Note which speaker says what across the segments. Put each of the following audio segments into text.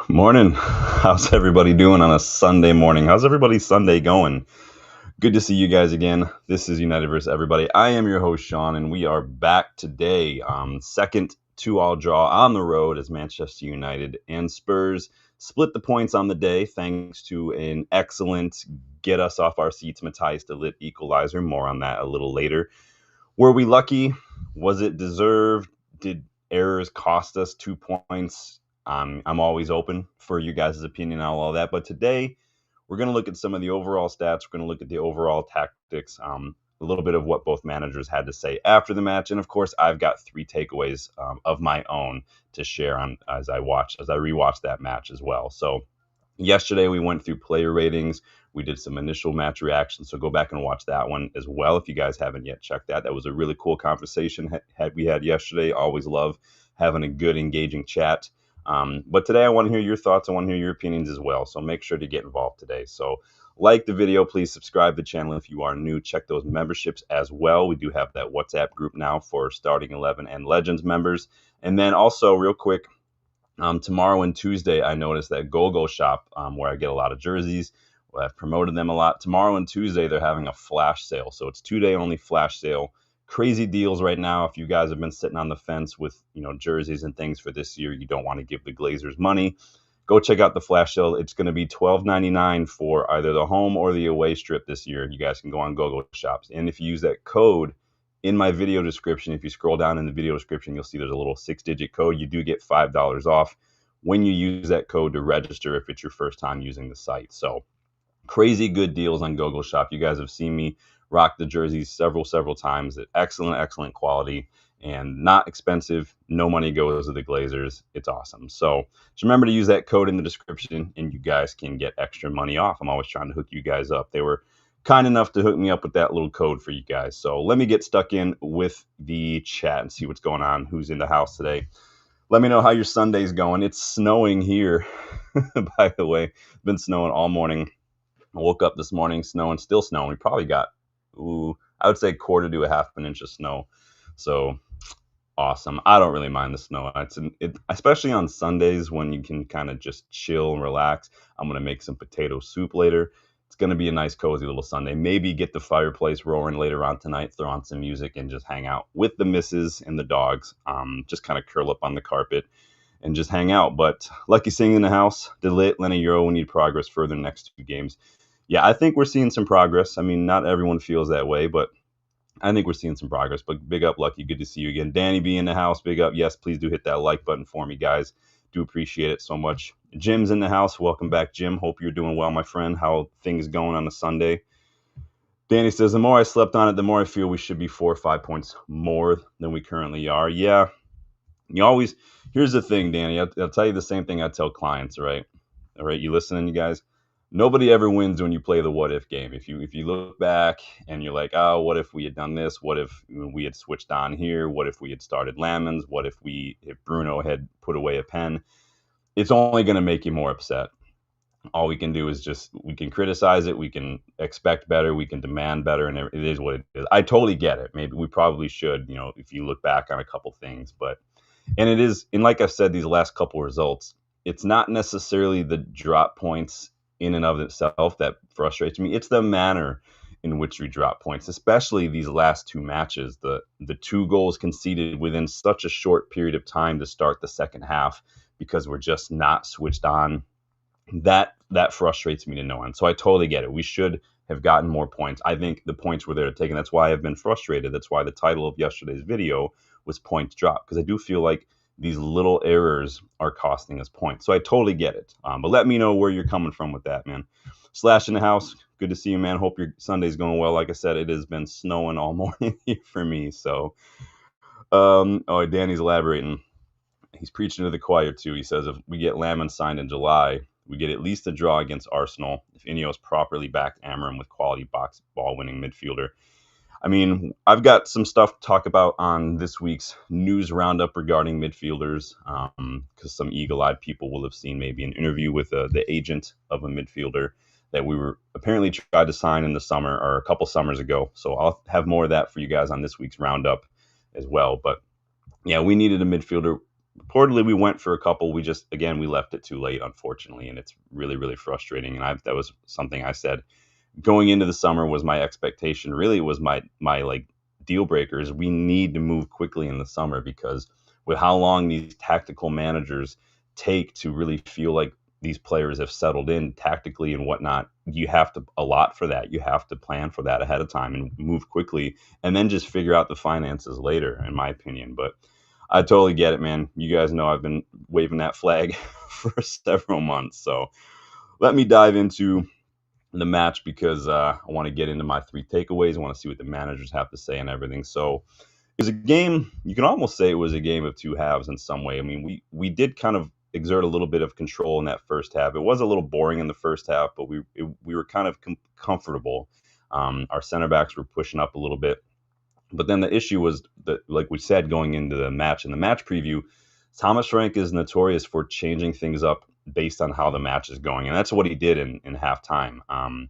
Speaker 1: Morning. How's everybody doing on a Sunday morning? How's everybody's Sunday going? Good to see you guys again. This is United versus Everybody. I am your host, Sean, and we are back today. Second 2-all draw on the road as Manchester United and Spurs split the points on the day thanks to an excellent get us off our seats Matthias de Ligt equalizer. More on that a little later. Were we lucky? Was it deserved? Did errors cost us 2 points? I'm always open for you guys' opinion on all that. But today, we're going to look at some of the overall stats. We're going to look at the overall tactics, a little bit of what both managers had to say after the match. And of course, I've got 3 takeaways of my own to share on as I rewatch that match as well. So yesterday, we went through player ratings. We did some initial match reactions, so go back and watch that one as well if you guys haven't yet checked that. That was a really cool conversation we had yesterday. Always love having a good, engaging chat. But today I want to hear your thoughts. I want to hear your opinions as well, so make sure to get involved today. So like the video, please subscribe to the channel if you are new. Check those memberships as well. We do have that WhatsApp group now for Starting 11 and Legends members. And then also, real quick, tomorrow and Tuesday, I noticed that GoGoalShop, where I get a lot of jerseys, I've promoted them a lot. Tomorrow and Tuesday, they're having a flash sale. So it's 2-day only flash sale. Crazy deals right now. If you guys have been sitting on the fence with, jerseys and things for this year, you don't want to give the Glazers money, go check out the flash sale. It's going to be $12.99 for either the home or the away strip this year. You guys can go on GoGoalShops. And if you use that code in my video description, if you scroll down in the video description, you'll see there's a little 6-digit code. You do get $5 off when you use that code to register if it's your first time using the site. So crazy good deals on GoGoalShop. You guys have seen me rock the jerseys several times. Excellent quality and not expensive. No money goes to the Glazers. It's awesome. So just remember to use that code in the description and you guys can get extra money off. I'm always trying to hook you guys up. They were kind enough to hook me up with that little code for you guys. So let me get stuck in with the chat and see what's going on. Who's in the house today? Let me know how your Sunday's going. It's snowing here, by the way. It's been snowing all morning. I woke up this morning, still snowing. We probably got, I would say quarter to a half an inch of snow. So awesome. I don't really mind the snow. Especially on Sundays when you can kind of just chill and relax. I'm going to make some potato soup later. It's going to be a nice, cozy little Sunday. Maybe get the fireplace roaring later on tonight, throw on some music, and just hang out with the missus and the dogs. Just kind of curl up on the carpet and just hang out. But Lucky Singh in the house, de Ligt, Lenny Euro, we need progress further in the next 2 games. Yeah, I think we're seeing some progress. I mean, not everyone feels that way, but I think we're seeing some progress. But big up, Lucky. Good to see you again. Danny B in the house. Big up. Yes, please do hit that like button for me, guys. Do appreciate it so much. Jim's in the house. Welcome back, Jim. Hope you're doing well, my friend. How things going on a Sunday? Danny says, the more I slept on it, the more I feel we should be 4 or 5 points more than we currently are. Yeah. Here's the thing, Danny. I'll tell you the same thing I tell clients, right? All right, you listening, you guys? Nobody ever wins when you play the what if game. If you look back and you're like, oh, what if we had done this? What if we had switched on here? What if we had started Lamens? What if Bruno had put away a pen? It's only going to make you more upset. All we can do is we can criticize it. We can expect better. We can demand better. And it is what it is. I totally get it. Maybe we probably should, if you look back on a couple things. And like I've said, these last couple results, it's not necessarily the drop points in and of itself that frustrates me. It's the manner in which we drop points, especially these last 2 matches. The 2 goals conceded within such a short period of time to start the second half because we're just not switched on. That frustrates me to no end. So I totally get it. We should have gotten more points. I think the points were there to take, and that's why I've been frustrated. That's why the title of yesterday's video was Points Drop, because I do feel like these little errors are costing us points. So I totally get it. But let me know where you're coming from with that, man. Slash in the house. Good to see you, man. Hope your Sunday's going well. Like I said, it has been snowing all morning here for me. So, Danny's elaborating. He's preaching to the choir, too. He says, if we get Lamens signed in July, we get at least a draw against Arsenal. If Ineos properly backed Amorim with quality box ball winning midfielder. I mean, I've got some stuff to talk about on this week's news roundup regarding midfielders, because some eagle-eyed people will have seen maybe an interview with the agent of a midfielder that we were apparently tried to sign in the summer or a couple summers ago. So I'll have more of that for you guys on this week's roundup as well. But yeah, we needed a midfielder. reportedly we went for a couple. We just, again, we left it too late, unfortunately, and it's really, really frustrating. And that was something I said going into the summer was my expectation. Really, it was my like deal breakers. We need to move quickly in the summer because with how long these tactical managers take to really feel like these players have settled in tactically and whatnot, you have to allot for that. You have to plan for that ahead of time and move quickly, and then just figure out the finances later, in my opinion. But I totally get it, man. You guys know I've been waving that flag for several months. So let me dive into the match because I want to get into my three takeaways. I want to see what the managers have to say and everything. So it was a game. You can almost say it was a game of two halves in some way. I mean, we did kind of exert a little bit of control in that first half. It was a little boring in the first half, but we were kind of comfortable. Our center backs were pushing up a little bit. But then the issue was that, like we said, going into the match in the match preview, Thomas Frank is notorious for changing things up based on how the match is going, and that's what he did in halftime. And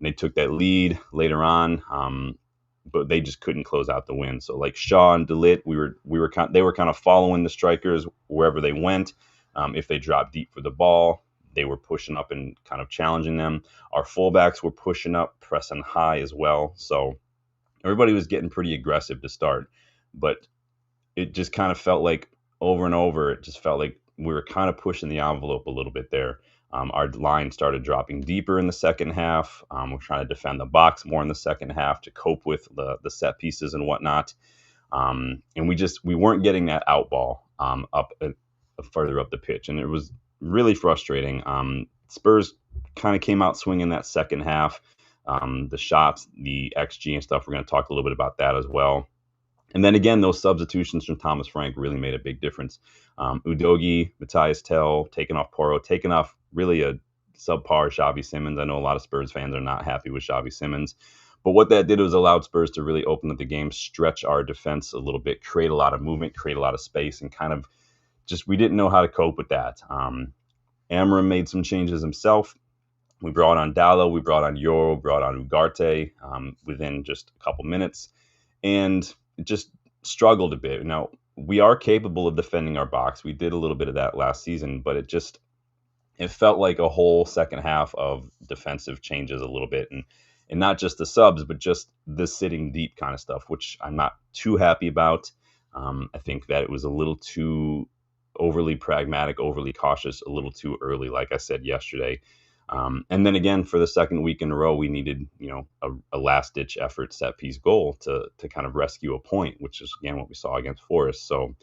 Speaker 1: they took that lead later on, but they just couldn't close out the win. So like Shaw and DeLitt, they were kind of following the strikers wherever they went. If they dropped deep for the ball, they were pushing up and kind of challenging them. Our fullbacks were pushing up, pressing high as well. So everybody was getting pretty aggressive to start, but it just kind of felt like over and over, it just felt like we were kind of pushing the envelope a little bit there. Our line started dropping deeper in the second half. We're trying to defend the box more in the second half to cope with the set pieces and whatnot. And we weren't getting that out ball up further up the pitch, and it was really frustrating. Spurs kind of came out swinging that second half. The shots, the XG and stuff. We're going to talk a little bit about that as well. And then again, those substitutions from Thomas Frank really made a big difference. Udogie, Matthias Tell, taking off Porro, taking off really a subpar Xavi Simons. I know a lot of Spurs fans are not happy with Xavi Simons. But what that did was allowed Spurs to really open up the game, stretch our defense a little bit, create a lot of movement, create a lot of space, and kind of we didn't know how to cope with that. Amorim made some changes himself. We brought on Dallo, we brought on Euro, brought on Ugarte within just a couple minutes, and just struggled a bit. Now, we are capable of defending our box. We did a little bit of that last season, but it felt like a whole second half of defensive changes a little bit, and not just the subs, but just the sitting deep kind of stuff, which I'm not too happy about. I think that it was a little too overly pragmatic, overly cautious, a little too early, like I said yesterday. And then again, for the second week in a row, we needed, a last-ditch effort set-piece goal to kind of rescue a point, which is, again, what we saw against Forest. So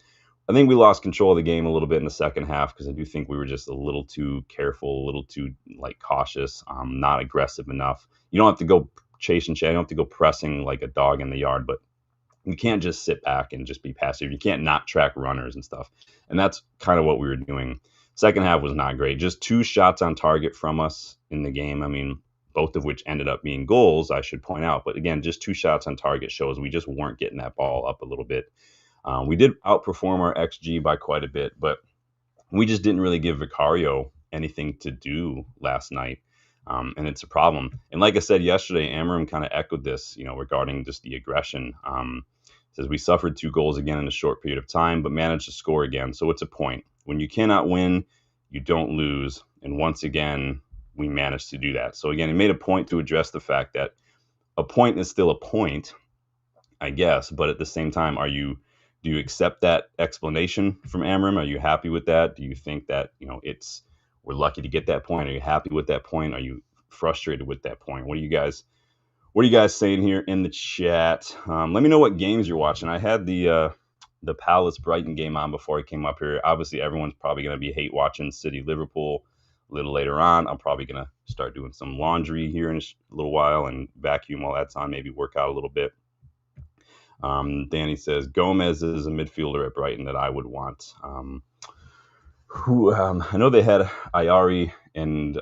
Speaker 1: I think we lost control of the game a little bit in the second half because I do think we were just a little too careful, a little too, cautious, not aggressive enough. You don't have to go chasing, you don't have to go pressing like a dog in the yard, but you can't just sit back and just be passive. You can't not track runners and stuff. And that's kind of what we were doing. Second half was not great. Just 2 shots on target from us in the game. I mean, both of which ended up being goals, I should point out. But again, just 2 shots on target shows we just weren't getting that ball up a little bit. We did outperform our XG by quite a bit, but we just didn't really give Vicario anything to do last night. And it's a problem. And like I said yesterday, Amorim kind of echoed this, regarding just the aggression. Says we suffered 2 goals again in a short period of time, but managed to score again. So it's a point. When you cannot win, you don't lose. And once again, we managed to do that. So again, he made a point to address the fact that a point is still a point, I guess. But at the same time, do you accept that explanation from Amorim? Are you happy with that? Do you think that, we're lucky to get that point? Are you happy with that point? Are you frustrated with that point? What are you guys saying here in the chat? Let me know what games you're watching. I had the Palace Brighton game on before I came up here. Obviously, everyone's probably going to be hate watching City Liverpool a little later on. I'm probably going to start doing some laundry here in a little while and vacuum while that's on, maybe work out a little bit. Danny says Gomez is a midfielder at Brighton that I would want. I know they had Ayari and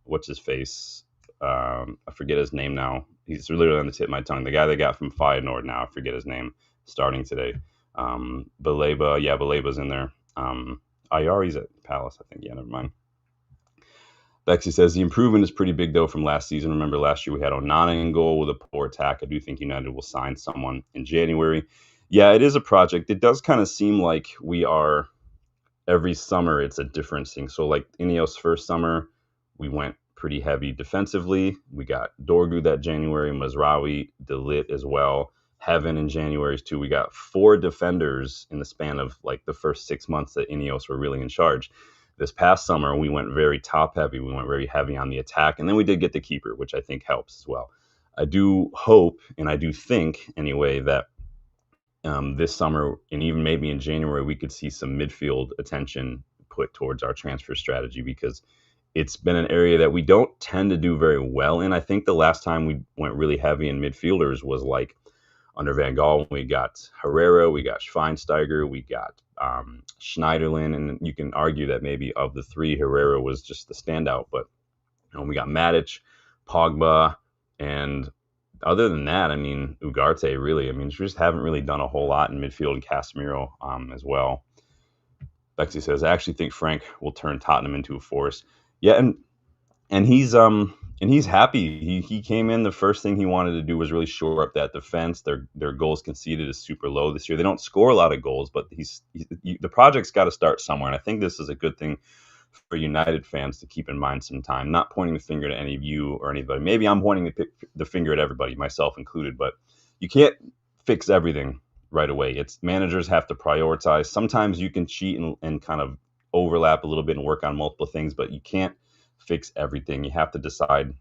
Speaker 1: what's his face? I forget his name now. He's literally on the tip of my tongue. The guy they got from Feyenoord now, I forget his name, starting today. Baleba's in there. Ayari's at Palace, I think. Yeah, never mind. Bexy says the improvement is pretty big, though, from last season. Remember, last year we had Onana in goal with a poor attack. I do think United will sign someone in January. Yeah, it is a project. It does kind of seem like we are every summer it's a different thing. So like Ineos first summer, we went pretty heavy defensively. We got Dorgu that January, Mazraoui, De Ligt as well. Heaven in January too. We got 4 defenders in the span of like the first 6 months that Ineos were really in charge. This past summer, we went very top heavy. We went very heavy on the attack. And then we did get the keeper, which I think helps as well. I do hope, and I do think anyway, that this summer and even maybe in January, we could see some midfield attention put towards our transfer strategy, because it's been an area that we don't tend to do very well in. I think the last time we went really heavy in midfielders was like under Van Gaal. We got Herrera, we got Schweinsteiger, we got Schneiderlin, and you can argue that maybe of the 3, Herrera was just the standout. But we got Matic, Pogba, and other than that, I mean, Ugarte, really. I mean, we just haven't really done a whole lot in midfield, and Casemiro as well. Bexy says, I actually think Frank will turn Tottenham into a force. Yeah, and he's happy. He came in. The first thing he wanted to do was really shore up that defense. Their goals conceded is super low this year. They don't score a lot of goals, but the project's got to start somewhere. And I think this is a good thing for United fans to keep in mind sometime. Not pointing the finger to any of you or anybody. Maybe I'm pointing the finger at everybody, myself included. But you can't fix everything right away. It's managers have to prioritize. Sometimes you can cheat and kind of overlap a little bit and work on multiple things, but you can't fix everything. You have to decide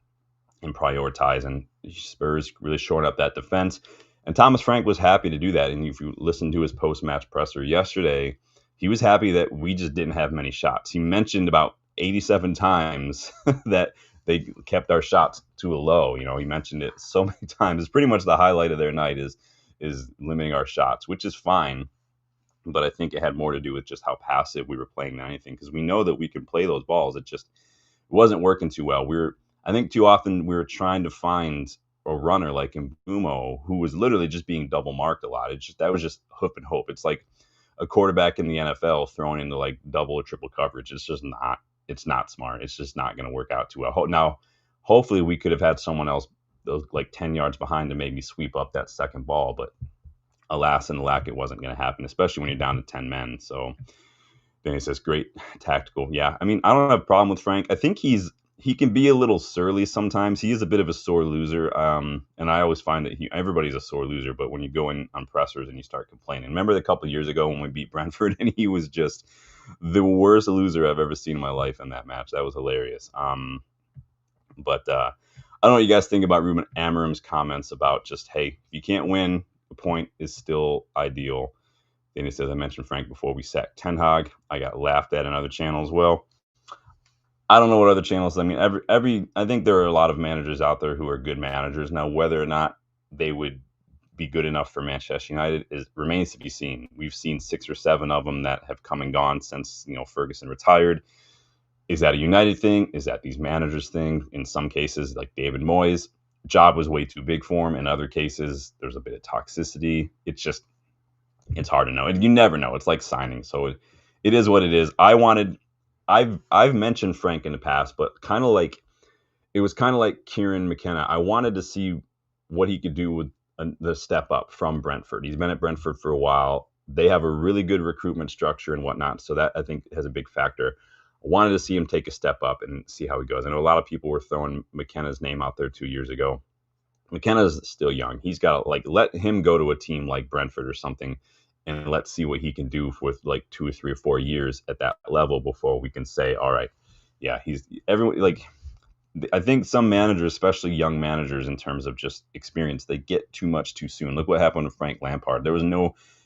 Speaker 1: and prioritize, and Spurs really shoring up that defense. And Thomas Frank was happy to do that. And if you listen to his post-match presser yesterday, he was happy that we just didn't have many shots. He mentioned about 87 times that they kept our shots to a low. He mentioned it so many times. It's pretty much the highlight of their night is limiting our shots, which is fine. But I think it had more to do with just how passive we were playing than anything, because we know that we can play those balls. It wasn't working too well. I think too often we were trying to find a runner like Mbumo, who was literally just being double marked a lot. That was just hoop and hope. It's like a quarterback in the NFL thrown into like double or triple coverage. It's not smart. It's just not going to work out too well. Now, hopefully we could have had someone else like 10 yards behind to maybe sweep up that second ball, but alas and alack, it wasn't going to happen, especially when you're down to 10 men. So then he says, great tactical. Yeah, I mean, I don't have a problem with Frank. I think he can be a little surly sometimes. He is a bit of a sore loser. And I always find that everybody's a sore loser, but when you go in on pressers and you start complaining. Remember a couple of years ago when we beat Brentford and he was just the worst loser I've ever seen in my life in that match. That was hilarious. But I don't know what you guys think about Ruben Amorim's comments about just, hey, if you can't win, the point is still ideal. Then he says, I mentioned Frank before we sacked Ten Hag. I got laughed at another channel as well. I don't know what other channels. I mean, I think there are a lot of managers out there who are good managers. Now, whether or not they would be good enough for Manchester United remains to be seen. We've seen 6 or 7 of them that have come and gone since Ferguson retired. Is that a United thing? Is that these managers thing? In some cases, like David Moyes, job was way too big for him. In other cases, there's a bit of toxicity. It's hard to know. And you never know. It's like signing. So it is what it is. I've mentioned Frank in the past, but it was kind of like Kieran McKenna. I wanted to see what he could do with the step up from Brentford. He's been at Brentford for a while. They have a really good recruitment structure and whatnot. So that I think has a big factor. I wanted to see him take a step up and see how he goes. I know a lot of people were throwing McKenna's name out there 2 years ago. McKenna's still young. He's got to let him go to a team like Brentford or something, and let's see what he can do with 2 or 3 or 4 years at that level before we can say, all right, yeah, I think some managers, especially young managers in terms of just experience, they get too much too soon. Look what happened to Frank Lampard.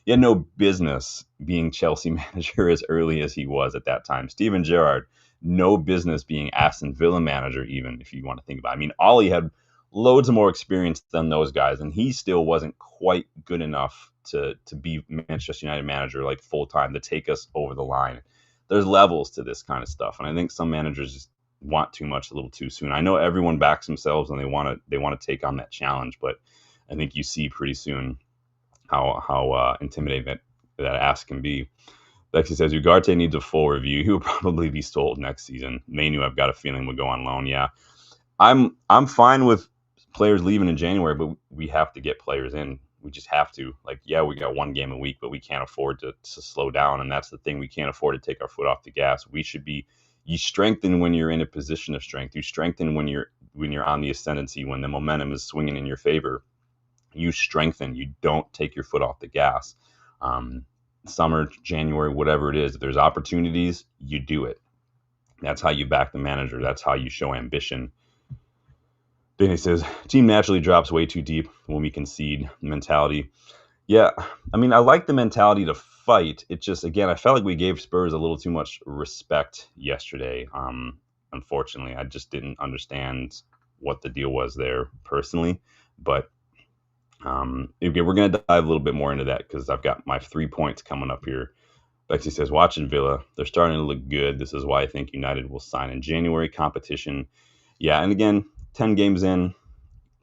Speaker 1: He had no business being Chelsea manager as early as he was at that time. Steven Gerrard, no business being Aston Villa manager, even if you want to think about it. I mean, Ollie had loads of more experience than those guys, and he still wasn't quite good enough to be Manchester United manager like full time to take us over the line. There's levels to this kind of stuff, and I think some managers just want too much a little too soon. I know everyone backs themselves and they want to take on that challenge, but I think you see pretty soon how intimidating that ask can be. Lexi says Ugarte needs a full review. He will probably be sold next season. Manu, I've got a feeling, will go on loan. Yeah, I'm fine with players leaving in January, but we have to get players in. We just have to. Like, yeah, we got one game a week, but we can't afford to slow down. And that's the thing. We can't afford to take our foot off the gas. We should be, you strengthen when you're in a position of strength. You strengthen when you're on the ascendancy, when the momentum is swinging in your favor. You strengthen. You don't take your foot off the gas. Summer, January, whatever it is, if there's opportunities, you do it. That's how you back the manager. That's how you show ambition. Danny says, team naturally drops way too deep when we concede. Mentality. Yeah, I mean, I like the mentality to fight. It just, again, I felt like we gave Spurs a little too much respect yesterday. Unfortunately, I just didn't understand what the deal was there personally. But okay, we're going to dive a little bit more into that because I've got my 3 points coming up here. Bexy says, watching Villa, they're starting to look good. This is why I think United will sign in January. Competition. Yeah, and again, 10 games in,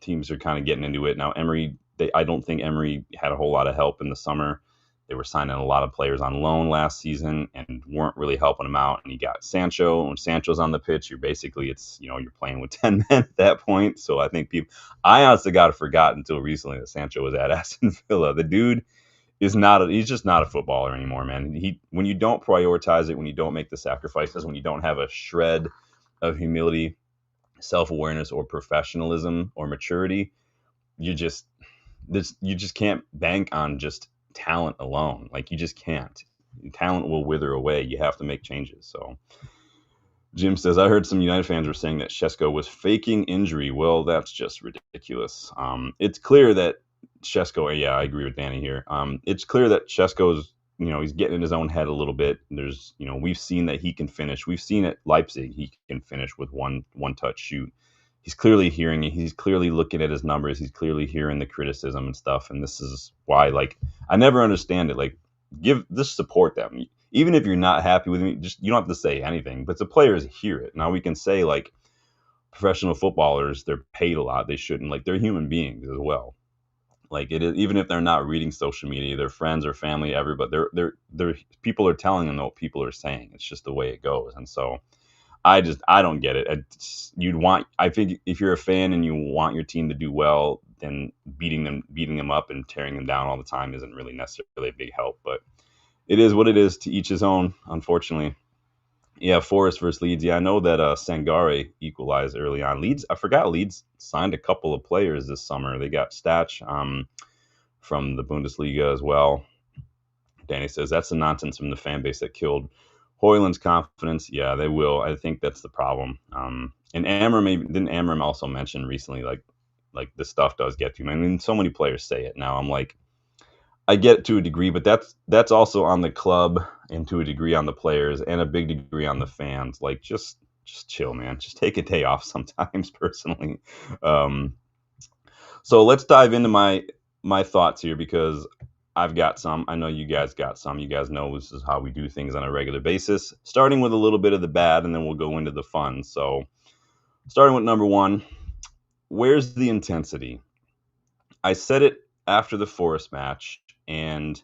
Speaker 1: teams are kind of getting into it. Now, Emery, I don't think Emery had a whole lot of help in the summer. They were signing a lot of players on loan last season and weren't really helping them out. And you got Sancho. When Sancho's on the pitch, you're basically, you're playing with 10 men at that point. So I think I honestly got forgotten until recently that Sancho was at Aston Villa. The dude he's just not a footballer anymore, man. When you don't prioritize it, when you don't make the sacrifices, when you don't have a shred of humility, self-awareness, or professionalism or maturity, you just can't bank on just talent alone. Like, you just can't. Talent will wither away. You have to make changes. So Jim says, I heard some United fans were saying that Šeško was faking injury. Well, that's just ridiculous. It's clear that Šeško, yeah, I agree with Danny here. It's clear that Šeško's, he's getting in his own head a little bit. There's, we've seen that he can finish. We've seen at Leipzig he can finish with one touch shoot. He's clearly hearing it. He's clearly looking at his numbers. He's clearly hearing the criticism and stuff. And this is why, like, I never understand it. Like, just support them. Even if you're not happy with me, you don't have to say anything. But the players hear it. Now we can say, like, professional footballers, they're paid a lot. They shouldn't. Like, they're human beings as well. Like, it is, even if they're not reading social media, their friends or family, everybody, they're people are telling them what people are saying. It's just the way it goes. And so I don't get it. I think if you're a fan and you want your team to do well, then beating them up and tearing them down all the time isn't really necessarily a big help. But it is what it is. To each his own, unfortunately. Yeah, Forest versus Leeds. Yeah, I know that Sangare equalized early on. I forgot Leeds signed a couple of players this summer. They got Stach from the Bundesliga as well. Danny says, that's the nonsense from the fan base that killed Højlund's confidence. Yeah, they will. I think that's the problem. And Amorim also mention recently, like this stuff does get to him. I mean, so many players say it now. I'm like, I get it to a degree, but that's also on the club and to a degree on the players and a big degree on the fans. Like, just chill, man. Just take a day off sometimes, personally. So let's dive into my thoughts here, because I've got some. I know you guys got some. You guys know this is how we do things on a regular basis, starting with a little bit of the bad, and then we'll go into the fun. So starting with number one, where's the intensity? I said it after the Forest match, and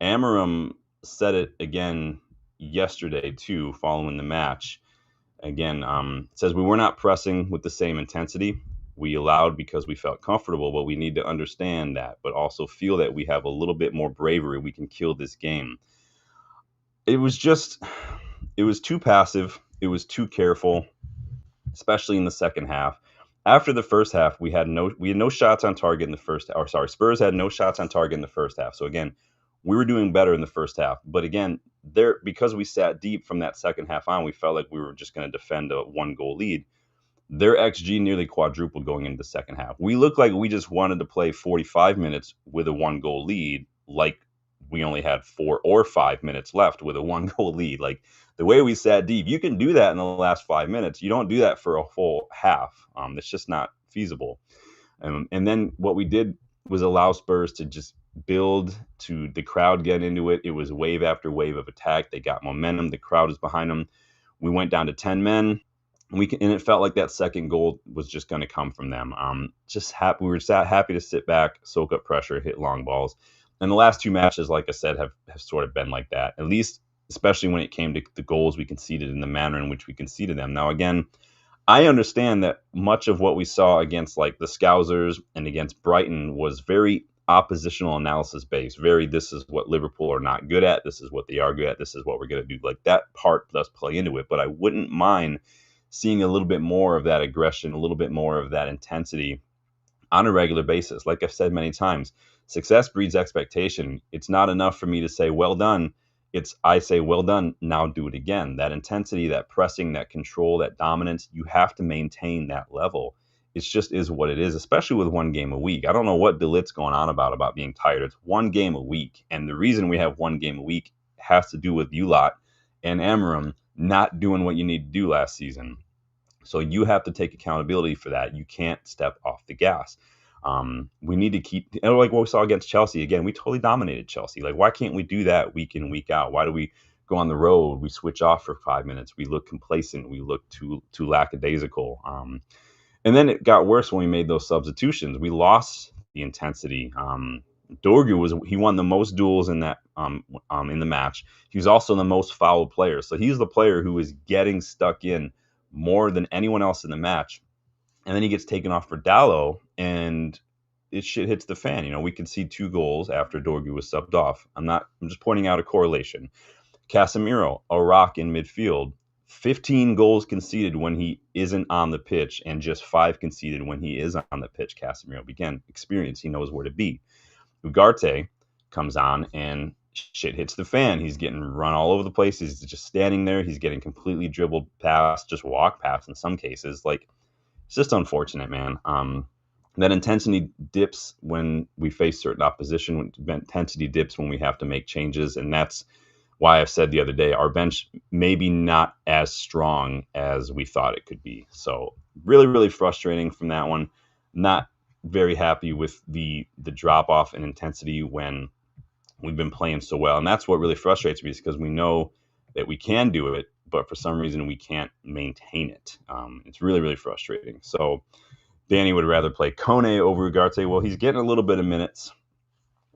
Speaker 1: Amorim said it again yesterday too, following the match. Again, says we were not pressing with the same intensity. We allowed because we felt comfortable, but we need to understand that, but also feel that we have a little bit more bravery. We can kill this game. It was too passive. It was too careful, especially in the second half. After the first half, we had no shots on target in the first. Or sorry, Spurs had no shots on target in the first half. So again, we were doing better in the first half. But again, because we sat deep from that second half on, we felt like we were just going to defend a 1-goal lead. Their XG nearly quadrupled going into the second half. We looked like we just wanted to play 45 minutes with a 1-goal lead, like we only had 4 or 5 minutes left with a 1-goal lead. Like, the way we sat deep, you can do that in the last 5 minutes. You don't do that for a full half. It's just not feasible. And then what we did was allow Spurs to just build, to the crowd get into it. It was wave after wave of attack. They got momentum. The crowd is behind them. We went down to 10 men. And it felt like that second goal was just going to come from them. We were happy to sit back, soak up pressure, hit long balls. And the last two matches, like I said, have sort of been like that, at least, especially when it came to the goals we conceded in the manner in which we conceded them. Now, again, I understand that much of what we saw against, like, the Scousers and against Brighton was very oppositional analysis based. Very, this is what Liverpool are not good at. This is what they are good at. This is what we're going to do. Like, that part does play into it. But I wouldn't mind seeing a little bit more of that aggression, a little bit more of that intensity on a regular basis. Like I've said many times, success breeds expectation. It's not enough for me to say, well done. It's, I say, well done, now do it again. That intensity, that pressing, that control, that dominance, you have to maintain that level. It just is what it is, especially with one game a week. I don't know what DeLitte's going on about being tired. It's one game a week. And the reason we have one game a week has to do with you lot and Amorim not doing what you need to do last season. So you have to take accountability for that. You can't step off the gas. We need to keep, like what we saw against Chelsea. Again, we totally dominated Chelsea. Like, why can't we do that week in, week out? Why do we go on the road? We switch off for 5 minutes. We look complacent. We look too lackadaisical. And then it got worse when we made those substitutions. We lost the intensity. He won the most duels in that in the match. He was also the most fouled player. So he's the player who is getting stuck in more than anyone else in the match. And then he gets taken off for Dallo, and it shit hits the fan. You know, we could see 2 goals after Dorgu was subbed off. I'm just pointing out a correlation. Casemiro, a rock in midfield, 15 goals conceded when he isn't on the pitch, and just 5 conceded when he is on the pitch. Casemiro, again, experience. He knows where to be. Ugarte comes on, and shit hits the fan. He's getting run all over the place. He's just standing there. He's getting completely dribbled past, just walked past in some cases. Like, it's just unfortunate, man. That intensity dips when we face certain opposition. Intensity dips when we have to make changes, and that's why I've said the other day, our bench maybe not as strong as we thought it could be. So really, really frustrating from that one. Not very happy with the drop off in intensity when we've been playing so well, and that's what really frustrates me, is because we know that we can do it, but for some reason we can't maintain it. It's really, really frustrating. So Danny would rather play Kone over Ugarte. Well, he's getting a little bit of minutes.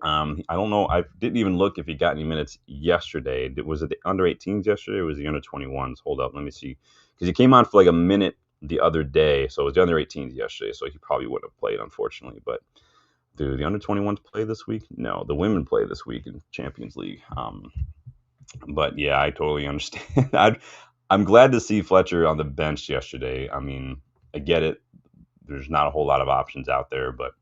Speaker 1: I don't know. I didn't even look if he got any minutes yesterday. Was it the under 18s yesterday, or was it the under 21s? Hold up, let me see. Because he came on for like a minute the other day, so it was the under 18s yesterday. So he probably wouldn't have played, unfortunately. But do the under 21s play this week? No, the women play this week in Champions League. But yeah, I totally understand. I'm glad to see Fletcher on the bench yesterday. I mean, I get it. There's not a whole lot of options out there, but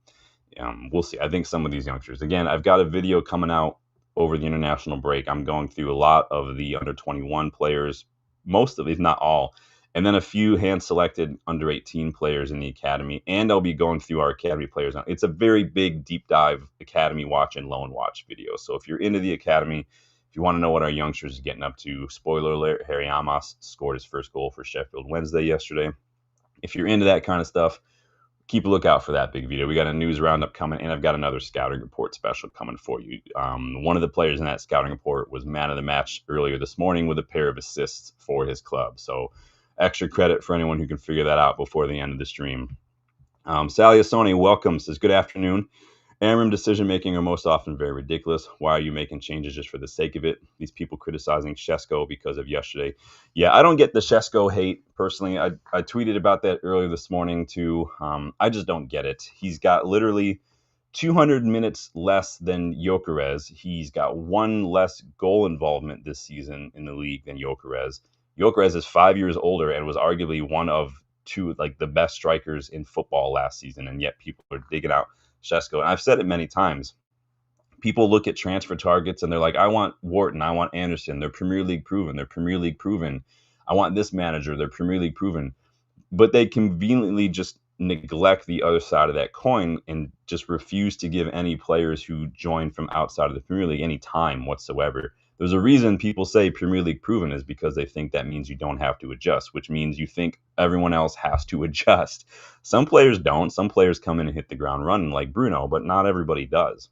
Speaker 1: we'll see. I think some of these youngsters, again, I've got a video coming out over the international break. I'm going through a lot of the under 21 players, most of, if not all, and then a few hand-selected under 18 players in the academy. And I'll be going through our academy players. It's a very big deep dive academy watch and loan watch video. So if you're into the academy, if you want to know what our youngsters are getting up to, spoiler alert, Harry Amos scored his first goal for Sheffield Wednesday yesterday. If you're into that kind of stuff, keep a lookout for that big video. We got a news roundup coming, and I've got another scouting report special coming for you. One of the players in that scouting report was man of the match earlier this morning with a pair of assists for his club. So extra credit for anyone who can figure that out before the end of the stream. Sally Asoni, welcome, says, good afternoon. Amorim decision-making are most often very ridiculous. Why are you making changes just for the sake of it? These people criticizing Shesko because of yesterday. Yeah, I don't get the Shesko hate, personally. I tweeted about that earlier this morning, too. I just don't get it. He's got literally 200 minutes less than Gyökeres. He's got 1 less goal involvement this season in the league than Gyökeres. Gyökeres is 5 years older and was arguably one of 2, like, the best strikers in football last season, and yet people are digging out Shesko. And I've said it many times. People look at transfer targets and they're like, I want Wharton, I want Anderson. They're Premier League proven. They're Premier League proven. I want this manager. They're Premier League proven. But they conveniently just neglect the other side of that coin and just refuse to give any players who join from outside of the Premier League any time whatsoever. There's a reason people say Premier League proven, is because they think that means you don't have to adjust, which means you think everyone else has to adjust. Some players don't. Some players come in and hit the ground running like Bruno, but not everybody does.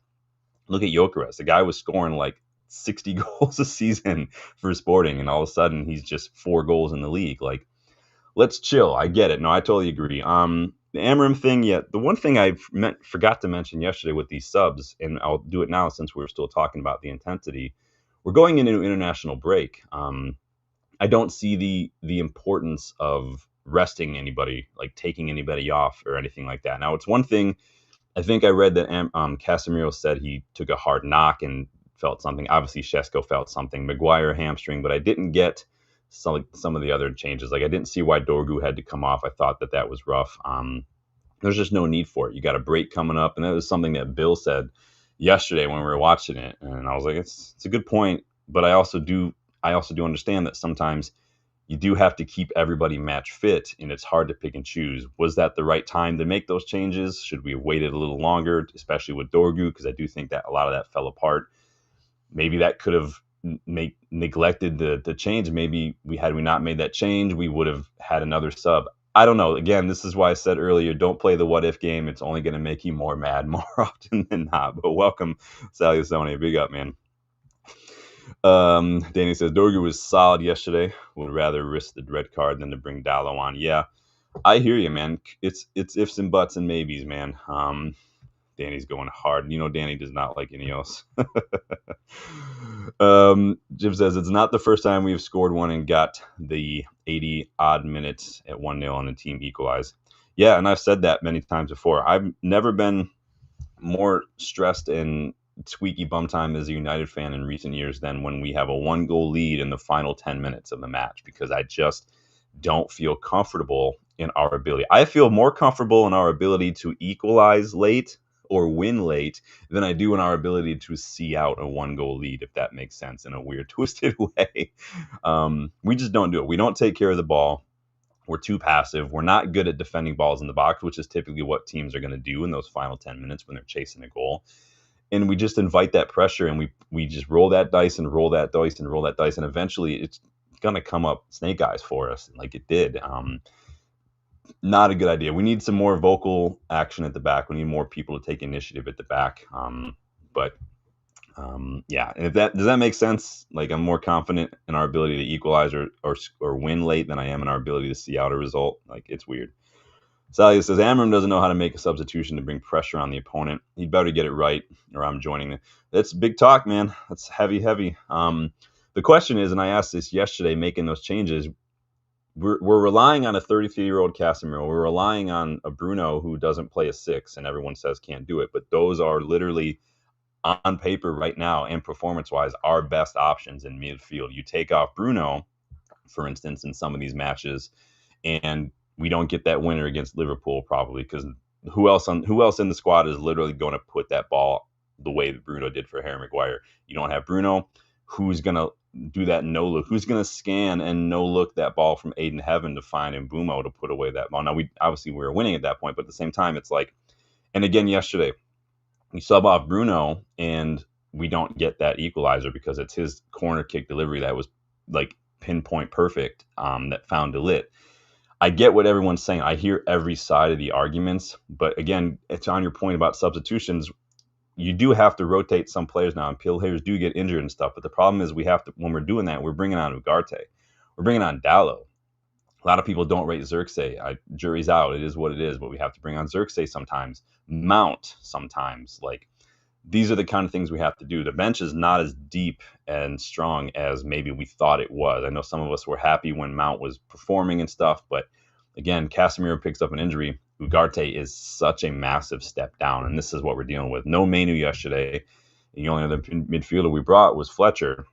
Speaker 1: Look at Gyökeres. The guy was scoring like 60 goals a season for Sporting, and all of a sudden he's just 4 goals in the league. Like, let's chill. I get it. No, I totally agree. The Amorim thing, yeah, the one thing I forgot to mention yesterday with these subs, and I'll do it now since we're still talking about the intensity, we're going into an international break. I don't see the importance of resting anybody, like taking anybody off or anything like that. Now, it's one thing I think I read that Casemiro said he took a hard knock and felt something. Obviously, Shesko felt something. Maguire hamstring, but I didn't get some of the other changes. Like I didn't see why Dorgu had to come off. I thought that was rough. There's just no need for it. You got a break coming up, and that was something that Bill said yesterday when we were watching it, and I was like, it's a good point, but I also do understand that sometimes you do have to keep everybody match fit, and it's hard to pick and choose. Was that the right time to make those changes? Should we have waited a little longer, especially with Dorgu? Because I do think that a lot of that fell apart. Maybe that could have neglected the change. Maybe had we not made that change, we would have had another sub. I don't know. Again, this is why I said earlier, don't play the what if game. It's only going to make you more mad more often than not. But welcome, Sally Sony. Big up, man. Danny says Dorgu was solid yesterday. Would rather risk the red card than to bring Dallo on. Yeah, I hear you, man. It's ifs and buts and maybes, man. Danny's going hard. Danny does not like Ineos. Jim says it's not the first time we've scored one and got the 80 odd minutes at 1-0 and the team equalized. Yeah, and I've said that many times before. I've never been more stressed and squeaky bum time as a United fan in recent years than when we have a 1-goal lead in the final 10 minutes of the match, because I just don't feel comfortable in our ability. I feel more comfortable in our ability to equalize late or win late than I do in our ability to see out a 1-goal lead, if that makes sense in a weird, twisted way. We just don't do it. We don't take care of the ball. We're too passive. We're not good at defending balls in the box, which is typically what teams are going to do in those final 10 minutes when they're chasing a goal. And we just invite that pressure, and we just roll that dice and roll that dice and roll that dice, and eventually it's going to come up snake eyes for us, like it did. Not a good idea. We need some more vocal action at the back. We need more people to take initiative at the back. Yeah. And does that make sense? Like, I'm more confident in our ability to equalize or win late than I am in our ability to see out a result. Like, it's weird. Sally says Amorim doesn't know how to make a substitution to bring pressure on the opponent. He'd better get it right, or I'm joining. That's big talk, man. That's heavy. The question is, and I asked this yesterday, making those changes. We're relying on a 33-year-old Casemiro. We're relying on a Bruno who doesn't play a 6, and everyone says can't do it. But those are literally, on paper right now and performance-wise, our best options in midfield. You take off Bruno, for instance, in some of these matches, and we don't get that winner against Liverpool probably, because who else in the squad is literally going to put that ball the way that Bruno did for Harry Maguire? You don't have Bruno. Who's going to do that no look? Who's going to scan and no look that ball from Aiden Heaven to find Mbumo to put away that ball? Now, we were winning at that point, but at the same time, it's like, and again yesterday, we sub off Bruno and we don't get that equalizer because it's his corner kick delivery that was like pinpoint perfect, that found De Ligt. I get what everyone's saying. I hear every side of the arguments, but again, it's on your point about substitutions. You do have to rotate some players now, and players do get injured and stuff. But the problem is when we're doing that, we're bringing on Ugarte. We're bringing on Dallo. A lot of people don't rate Xerxes. Jury's out. It is what it is, but we have to bring on Xerxes sometimes. Mount sometimes. Like, these are the kind of things we have to do. The bench is not as deep and strong as maybe we thought it was. I know some of us were happy when Mount was performing and stuff, but again, Casemiro picks up an injury. Ugarte is such a massive step down, and this is what we're dealing with. No Mainu yesterday. The only other midfielder we brought was Fletcher,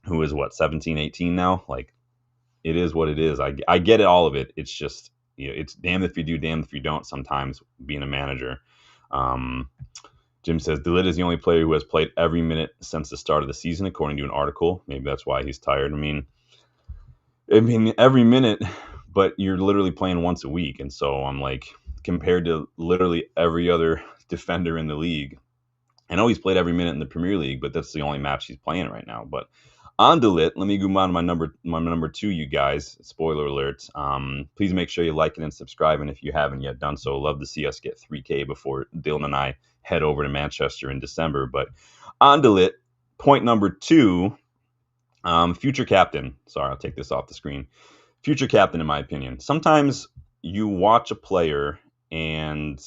Speaker 1: who is, 17, 18 now? Like, it is what it is. I get it, all of it. It's just, it's damned if you do, damned if you don't sometimes, being a manager. Jim says De Ligt is the only player who has played every minute since the start of the season, according to an article. Maybe that's why he's tired. I mean, every minute, but you're literally playing once a week. And so I'm like, compared to literally every other defender in the league, I know he's played every minute in the Premier League, but that's the only match he's playing right now. But on De Ligt, let me go on to my number 2, you guys. Spoiler alert. Please make sure you like it and subscribe, and if you haven't yet done so, love to see us get 3K before Dylan and I head over to Manchester in December. But on De Ligt, point number 2, future captain. Sorry, I'll take this off the screen. Future captain, in my opinion. Sometimes you watch a player and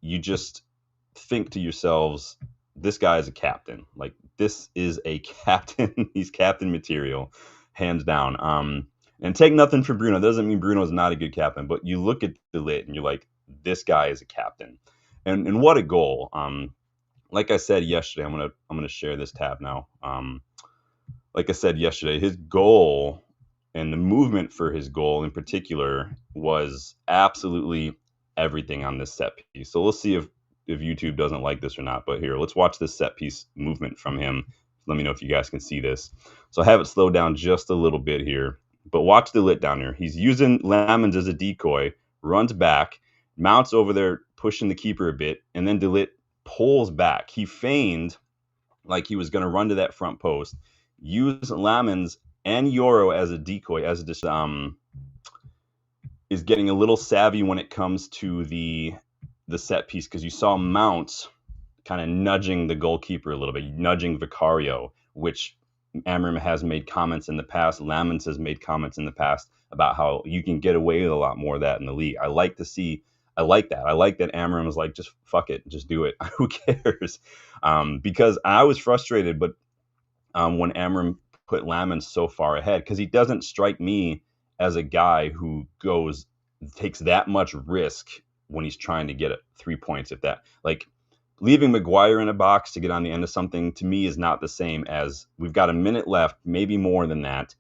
Speaker 1: you just think to yourselves, this guy is a captain. Like, this is a captain. He's captain material, hands down. And take nothing from Bruno. Doesn't mean Bruno's not a good captain, but you look at De Ligt and you're like, this guy is a captain. And what a goal. Like I said yesterday, I'm gonna share this tab now. Like I said yesterday, his goal and the movement for his goal in particular was absolutely everything on this set piece. So we'll see if YouTube doesn't like this or not. But here, let's watch this set piece movement from him. Let me know if you guys can see this. So I have it slowed down just a little bit here. But watch the lit down here. He's using Lamens as a decoy, runs back, mounts over there, pushing the keeper a bit, and then DeLitt pulls back. He feigned like he was going to run to that front post, use Lamens and Yoro as a decoy, is getting a little savvy when it comes to the set piece, because you saw Mount kind of nudging the goalkeeper a little bit, nudging Vicario, which Amorim has made comments in the past. Lamens has made comments in the past about how you can get away with a lot more of that in the league. I like that. I like that Amorim was like, just fuck it, just do it. Who cares? Because I was frustrated, but when Amorim put Lamens so far ahead, because he doesn't strike me as a guy who takes that much risk when he's trying to get 3 points. If that, like, leaving Maguire in a box to get on the end of something, to me is not the same as we've got a minute left, maybe more than that,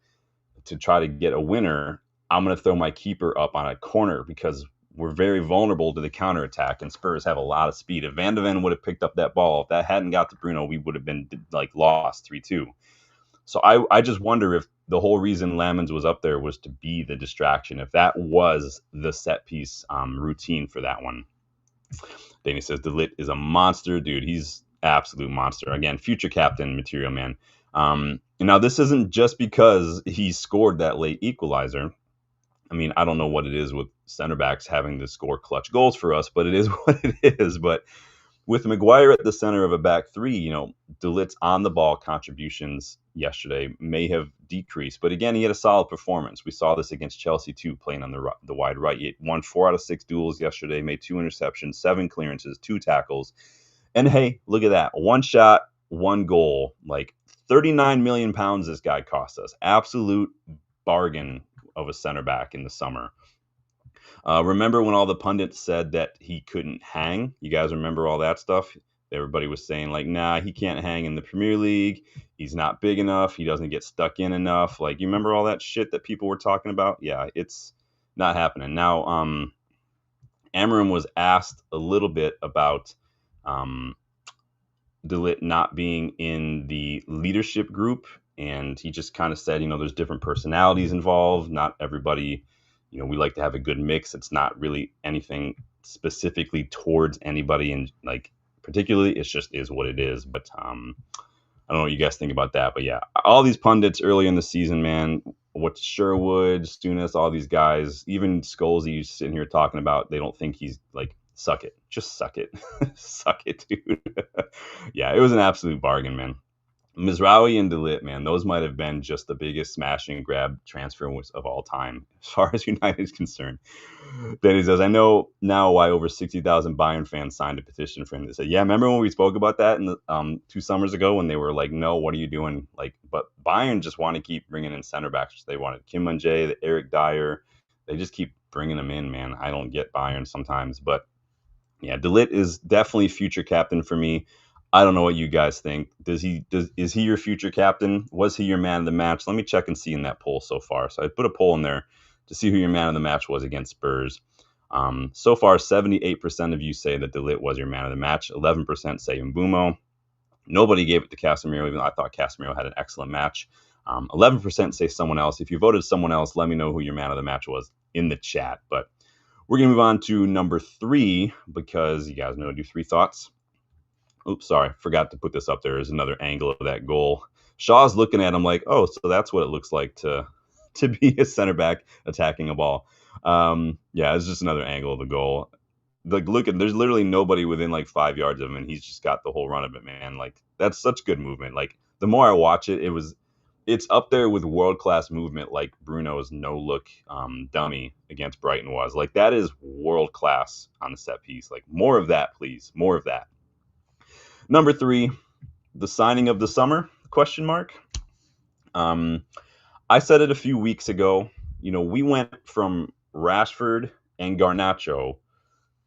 Speaker 1: to try to get a winner. I'm going to throw my keeper up on a corner because we're very vulnerable to the counterattack, and Spurs have a lot of speed. If Van de Ven would have picked up that ball, if that hadn't got to Bruno, we would have been like lost 3-2. So I just wonder if the whole reason Lamens was up there was to be the distraction, if that was the set piece routine for that one. Danny says DeLitt is a monster, dude. He's absolute monster. Again, future captain material, man. Now this isn't just because he scored that late equalizer. I mean, I don't know what it is with center backs having to score clutch goals for us, but it is what it is. But with Maguire at the center of a back three, DeLitt's on the ball contributions yesterday may have decreased. But again, he had a solid performance. We saw this against Chelsea too, playing on the wide right. He won 4 out of 6 duels yesterday, made 2 interceptions, 7 clearances, 2 tackles. And hey, look at that. 1 shot, 1 goal. Like 39 million pounds this guy cost us. Absolute bargain of a center back in the summer. Remember when all the pundits said that he couldn't hang? You guys remember all that stuff? Everybody was saying, like, nah, he can't hang in the Premier League. He's not big enough. He doesn't get stuck in enough. Like, you remember all that shit that people were talking about? Yeah, it's not happening. Now, Amorim was asked a little bit about DeLitt not being in the leadership group, and he just kind of said, there's different personalities involved. Not everybody, we like to have a good mix. It's not really anything specifically towards anybody, and like particularly, it's just is what it is. But I don't know what you guys think about that. But yeah, all these pundits early in the season, man, what's Sherwood, Stunis, all these guys, even Scholesy sitting here talking about, they don't think he's like, suck it. Just suck it. Suck it, dude. Yeah, it was an absolute bargain, man. Mizraoui and DeLitt, man, those might have been just the biggest smash and grab transfer of all time, as far as United is concerned. Then he says, I know now why over 60,000 Bayern fans signed a petition for him. They said, yeah, remember when we spoke about that in the, 2 summers ago when they were like, no, what are you doing? Like, but Bayern just want to keep bringing in center backs. They wanted Kim Min-jae, the Eric Dyer. They just keep bringing them in, man. I don't get Bayern sometimes, but yeah, DeLitt is definitely future captain for me. I don't know what you guys think. Is he your future captain? Was he your man of the match? Let me check and see in that poll so far. So I put a poll in there to see who your man of the match was against Spurs. So far, 78% of you say that DeLitt was your man of the match. 11% say Mbeumo. Nobody gave it to Casemiro, even though I thought Casemiro had an excellent match. 11% say someone else. If you voted someone else, let me know who your man of the match was in the chat. But we're going to move on to number 3 because you guys know I do 3 thoughts. Oops, sorry. Forgot to put this up there. There's another angle of that goal. Shaw's looking at him like, oh, so that's what it looks like to be a center back attacking a ball. Yeah, it's just another angle of the goal. Like, there's literally nobody within like 5 yards of him, and he's just got the whole run of it, man. Like, that's such good movement. Like, the more I watch it, it's up there with world-class movement like Bruno's no-look dummy against Brighton was. Like, that is world-class on the set piece. Like, more of that, please. More of that. Number 3, the signing of the summer, question mark. I said it a few weeks ago. We went from Rashford and Garnacho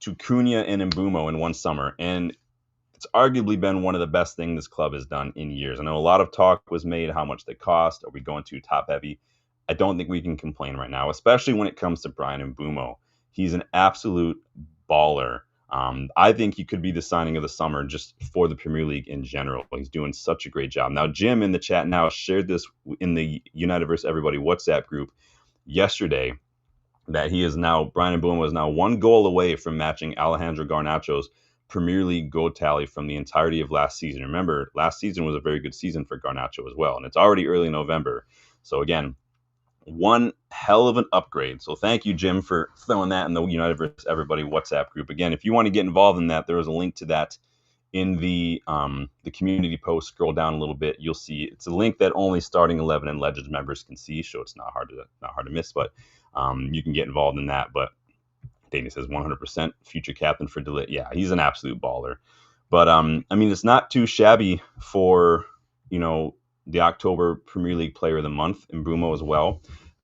Speaker 1: to Cunha and Mbumo in one summer, and it's arguably been one of the best things this club has done in years. I know a lot of talk was made how much they cost. Are we going too top heavy? I don't think we can complain right now, especially when it comes to Brian Mbumo. He's an absolute baller. I think he could be the signing of the summer just for the Premier League in general. He's doing such a great job. Now, Jim in the chat now shared this in the United vs. Everybody WhatsApp group yesterday, that Brian Mbumo is now 1 goal away from matching Alejandro Garnacho's Premier League goal tally from the entirety of last season. Remember, last season was a very good season for Garnacho as well, and it's already early November. So again, one hell of an upgrade. So thank you, Jim, for throwing that in the United vs. Everybody WhatsApp group. Again, if you want to get involved in that, there is a link to that in the community post. Scroll down a little bit, you'll see it's a link that only starting 11 and Legends members can see, so it's not hard to miss. But you can get involved in that. But Danny says 100% future captain for Delit. Yeah, he's an absolute baller. But I mean, it's not too shabby for the October Premier League Player of the Month in Mbumo as well.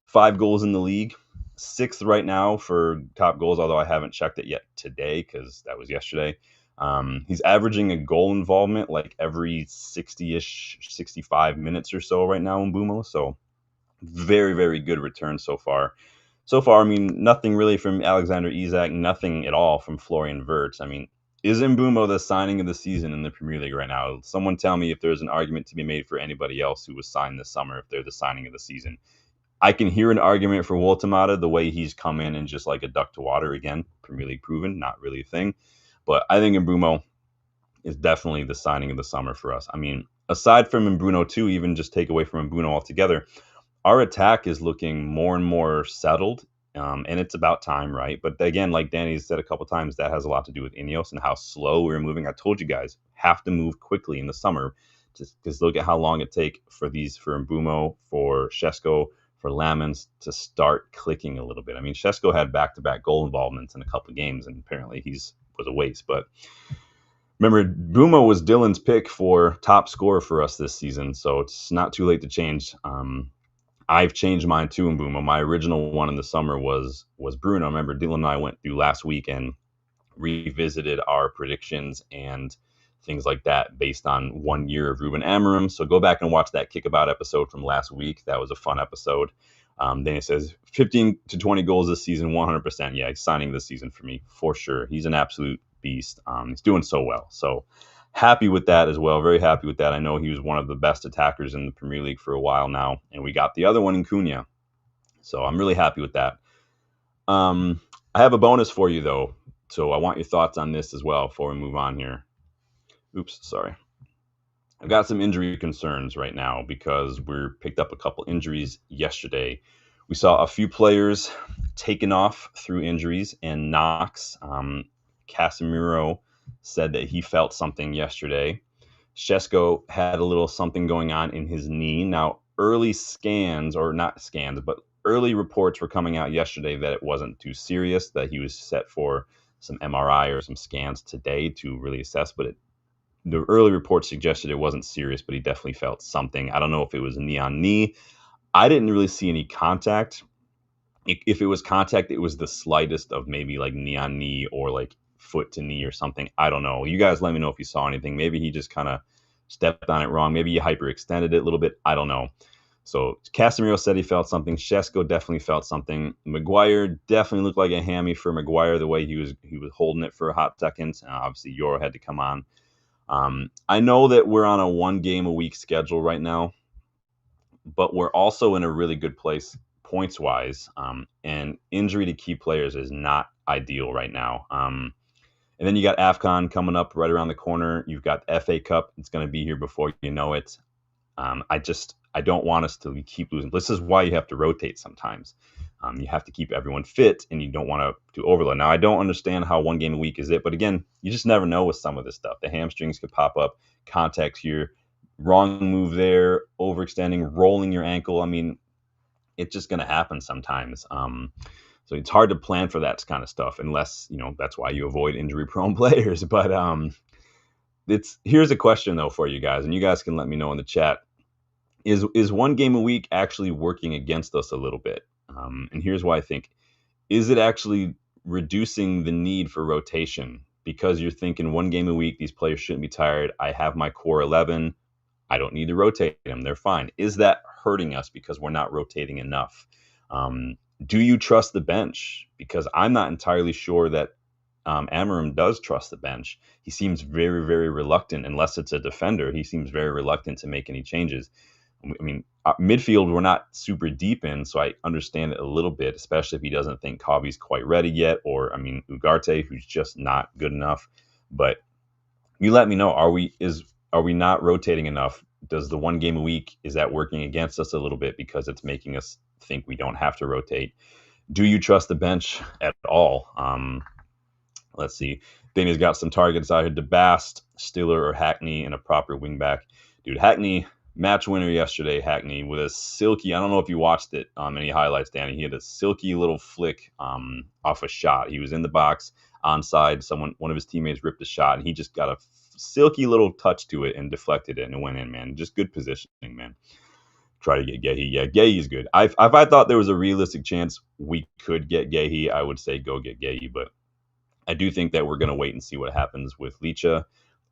Speaker 1: 5 goals in the league, 6th right now for top goals, although I haven't checked it yet today because that was yesterday. He's averaging a goal involvement like every 60-ish, 65 minutes or so right now in Mbumo. So very, very good return so far. I mean, nothing really from Alexander Isak, nothing at all from Florian Wirtz. I mean, is Mbumo the signing of the season in the Premier League right now? Someone tell me if there's an argument to be made for anybody else who was signed this summer, if they're the signing of the season. I can hear an argument for Woltemade, the way he's come in and just like a duck to water. Again, Premier League proven, not really a thing. But I think Mbumo is definitely the signing of the summer for us. I mean, aside from Mbumo too, even just take away from Mbumo altogether, our attack is looking more and more settled, and it's about time, right? But again, like Danny said a couple times, that has a lot to do with Ineos and how slow we're moving. I told you guys, have to move quickly in the summer, because look at how long it take for Mbumo, for Šeško, for Lamens to start clicking a little bit. I mean, Šeško had back-to-back goal involvements in a couple of games, and apparently was a waste. But remember, Mbumo was Dylan's pick for top scorer for us this season, so it's not too late to change. I've changed mine too in Mbumo. My original one in the summer was Bruno. Remember, Dylan and I went through last week and revisited our predictions and things like that based on 1 year of Ruben Amorim. So go back and watch that Kickabout episode from last week. That was a fun episode. Then it says 15 to 20 goals this season, 100%. Yeah, he's signing this season for me, for sure. He's an absolute beast. He's doing so well. So happy with that as well. Very happy with that. I know he was one of the best attackers in the Premier League for a while now, and we got the other one in Cunha. So I'm really happy with that. I have a bonus for you, though. So I want your thoughts on this as well before we move on here. Oops, sorry. I've got some injury concerns right now because we picked up a couple injuries yesterday. We saw a few players taken off through injuries and knocks. Casemiro said that he felt something yesterday. Šeško had a little something going on in his knee. Now, early early reports were coming out yesterday that it wasn't too serious, that he was set for some MRI or some scans today to really assess, but the early reports suggested it wasn't serious, but he definitely felt something. I don't know if it was knee on knee. I didn't really see any contact. If it was contact, it was the slightest of maybe like knee on knee or like foot to knee or something. I don't know. You guys let me know if you saw anything. Maybe he just kind of stepped on it wrong. Maybe he hyperextended it a little bit. I don't know. So Casemiro said he felt something. Šeško definitely felt something. Maguire definitely looked like a hammy for Maguire, the way he was holding it for a hot second. Obviously, Euro had to come on. I know that we're on a 1 game a week schedule right now, but we're also in a really good place points wise. And injury to key players is not ideal right now. And then you got AFCON coming up right around the corner. You've got the FA Cup. It's going to be here before you know it. I don't want us to keep losing. This is why you have to rotate sometimes. You have to keep everyone fit, and you don't want to overload. Now, I don't understand how 1 game a week is it, but again, you just never know with some of this stuff. The hamstrings could pop up, contact here, wrong move there, overextending, rolling your ankle. I mean, it's just going to happen sometimes. So it's hard to plan for that kind of stuff unless, that's why you avoid injury-prone players. But here's a question, though, for you guys, and you guys can let me know in the chat. Is 1 game a week actually working against us a little bit? And here's why I think. Is it actually reducing the need for rotation because you're thinking one game a week, these players shouldn't be tired. I have my core 11. I don't need to rotate them. They're fine. Is that hurting us because we're not rotating enough? Do you trust the bench? Because I'm not entirely sure that Amorim does trust the bench. He seems very, very reluctant, unless it's a defender. He seems very reluctant to make any changes. I mean, midfield, we're not super deep in, so I understand it a little bit, especially if he doesn't think Kobe's quite ready yet, or, I mean, Ugarte, who's just not good enough. But you let me know, are we not rotating enough? Does the one game a week, is that working against us a little bit because it's making us think we don't have to rotate? Do you trust the bench at all? Let's see. Danny's got some targets out here. DeBast, Stiller, or Hackney in a proper wingback. Dude, Hackney, match winner yesterday. Hackney with a silky, I don't know if you watched it, any highlights, Danny. He had a silky little flick off a shot. He was in the box, onside. One of his teammates ripped a shot, and he just got a silky little touch to it and deflected it, and it went in, man. Just good positioning, man. Try to get Gehi. Yeah, Gehi's good. If I thought there was a realistic chance we could get Gehi, I would say go get Gehi, but I do think that we're going to wait and see what happens with Licha,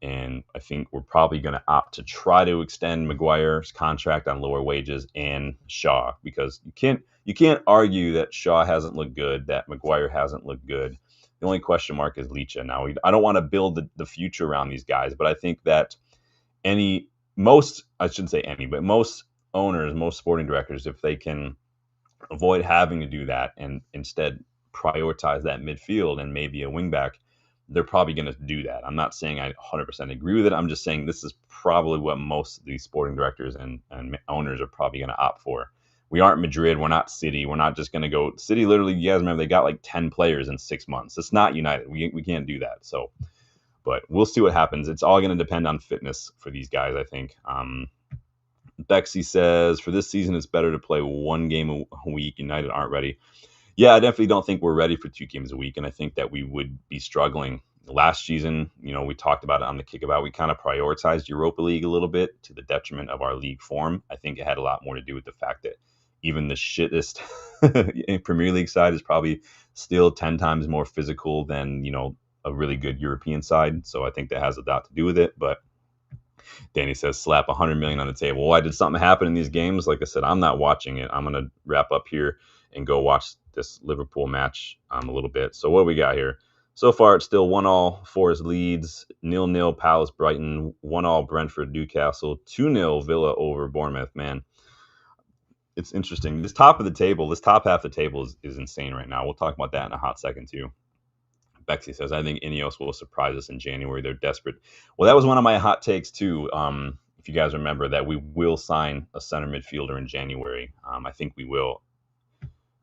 Speaker 1: and I think we're probably going to opt to try to extend Maguire's contract on lower wages and Shaw, because you can't argue that Shaw hasn't looked good, that Maguire hasn't looked good. The only question mark is Licha. Now, I don't want to build the future around these guys, but I think that most owners, most sporting directors, if they can avoid having to do that and instead prioritize that midfield and maybe a wingback, they're probably going to do that. I'm not saying I 100% agree with it. I'm just saying this is probably what most of these sporting directors and owners are probably going to opt for. We aren't Madrid. We're not City. We're not just going to go. City, literally, you guys remember, they got like 10 players in 6 months. It's not United. We can't do that. So, but we'll see what happens. It's all going to depend on fitness for these guys, I think. Bexy says, for this season, it's better to play one game a week. United aren't ready. Yeah, I definitely don't think we're ready for 2 games a week, and I think that we would be struggling. Last season, we talked about it on the Kickabout. We kind of prioritized Europa League a little bit to the detriment of our league form. I think it had a lot more to do with the fact that even the shittest Premier League side is probably still 10 times more physical than, a really good European side. So I think that has a lot to do with it. But Danny says, slap 100 million on the table. Why did something happen in these games? Like I said, I'm not watching it. I'm going to wrap up here and go watch this Liverpool match a little bit. So what do we got here? So far, it's still 1-1 Forest Leeds, 0-0 Palace Brighton, 1-1 Brentford Newcastle, 2-0 Villa over Bournemouth. Man, it's interesting. This top half of the table is insane right now. We'll talk about that in a hot second too. Bexy says, I think Ineos will surprise us in January. They're desperate. Well, that was one of my hot takes too. If you guys remember, that we will sign a center midfielder in January. I think we will.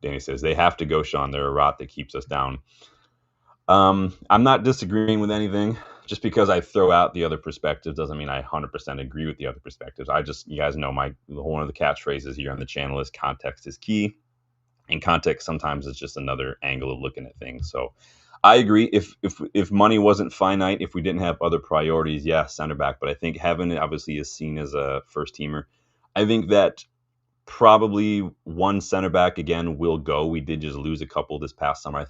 Speaker 1: Danny says, they have to go, Sean. They're a rot that keeps us down. I'm not disagreeing with anything. Just because I throw out the other perspectives doesn't mean I 100% agree with the other perspectives. You guys know one of the catchphrases here on the channel is context is key. And context sometimes is just another angle of looking at things. So I agree. If money wasn't finite, if we didn't have other priorities, yeah, center back. But I think Heaven obviously is seen as a first teamer. I think that probably one center back again will go. We did just lose a couple this past summer. I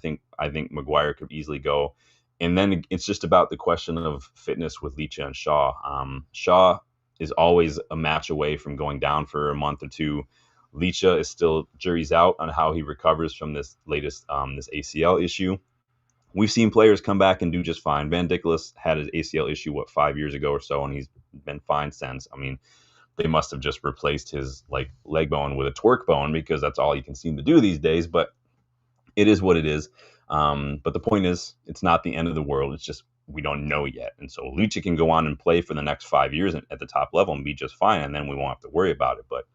Speaker 1: think Maguire could easily go. And then it's just about the question of fitness with Licha and Shaw. Shaw is always a match away from going down for a month or two. Licha is still jury's out on how he recovers from this latest this ACL issue. We've seen players come back and do just fine. Van Dijk had his ACL issue 5 years ago or so, and he's been fine since. I mean, they must have just replaced his leg bone with a twerk bone, because that's all he can seem to do these days. But it is what it is. But the point is, it's not the end of the world. It's just we don't know yet. And so Licha can go on and play for the next 5 years at the top level and be just fine, and then we won't have to worry about it. But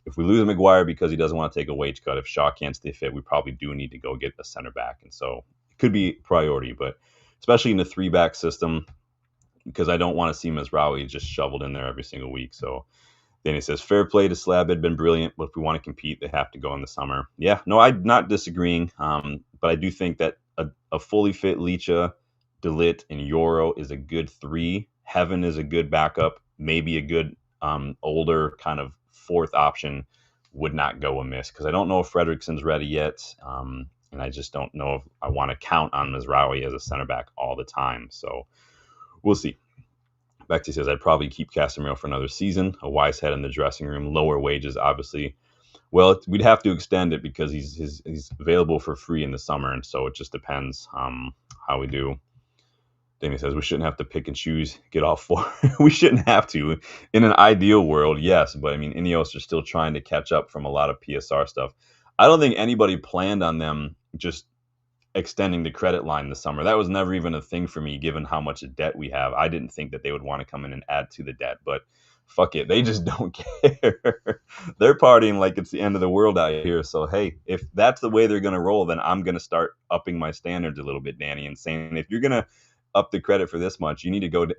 Speaker 1: if we lose Maguire because he doesn't want to take a wage cut, if Shaw can't stay fit, we probably do need to go get a center back. And so it could be priority, but especially in the 3-back system, because I don't want to see Mazraoui just shoveled in there every single week. So then he says, fair play to Slab, had been brilliant, but if we want to compete, they have to go in the summer. Yeah, no, I'm not disagreeing, but I do think that a fully fit Licha, De Ligt, and Yoro is a good 3. Heaven is a good backup, maybe a good older kind of 4th option would not go amiss, because I don't know if Fredriksen's ready yet. And I just don't know if I want to count on Mazraoui as a center back all the time. So we'll see. Bexy says I'd probably keep Casemiro for another season. A wise head in the dressing room, lower wages, obviously. Well, we'd have to extend it because he's available for free in the summer, and so it just depends how we do. Damien says we shouldn't have to pick and choose, get all four. We shouldn't have to. In an ideal world, yes, but I mean, Ineos are still trying to catch up from a lot of PSR stuff. I don't think anybody planned on them just extending the credit line this summer. That was never even a thing for me, given how much debt we have. I didn't think that they would want to come in and add to the debt, but fuck it, they just don't care. They're partying like it's the end of the world out here. So hey, if that's the way they're going to roll, then I'm going to start upping my standards a little bit, Danny, and saying if you're going to up the credit for this much, you need to go to,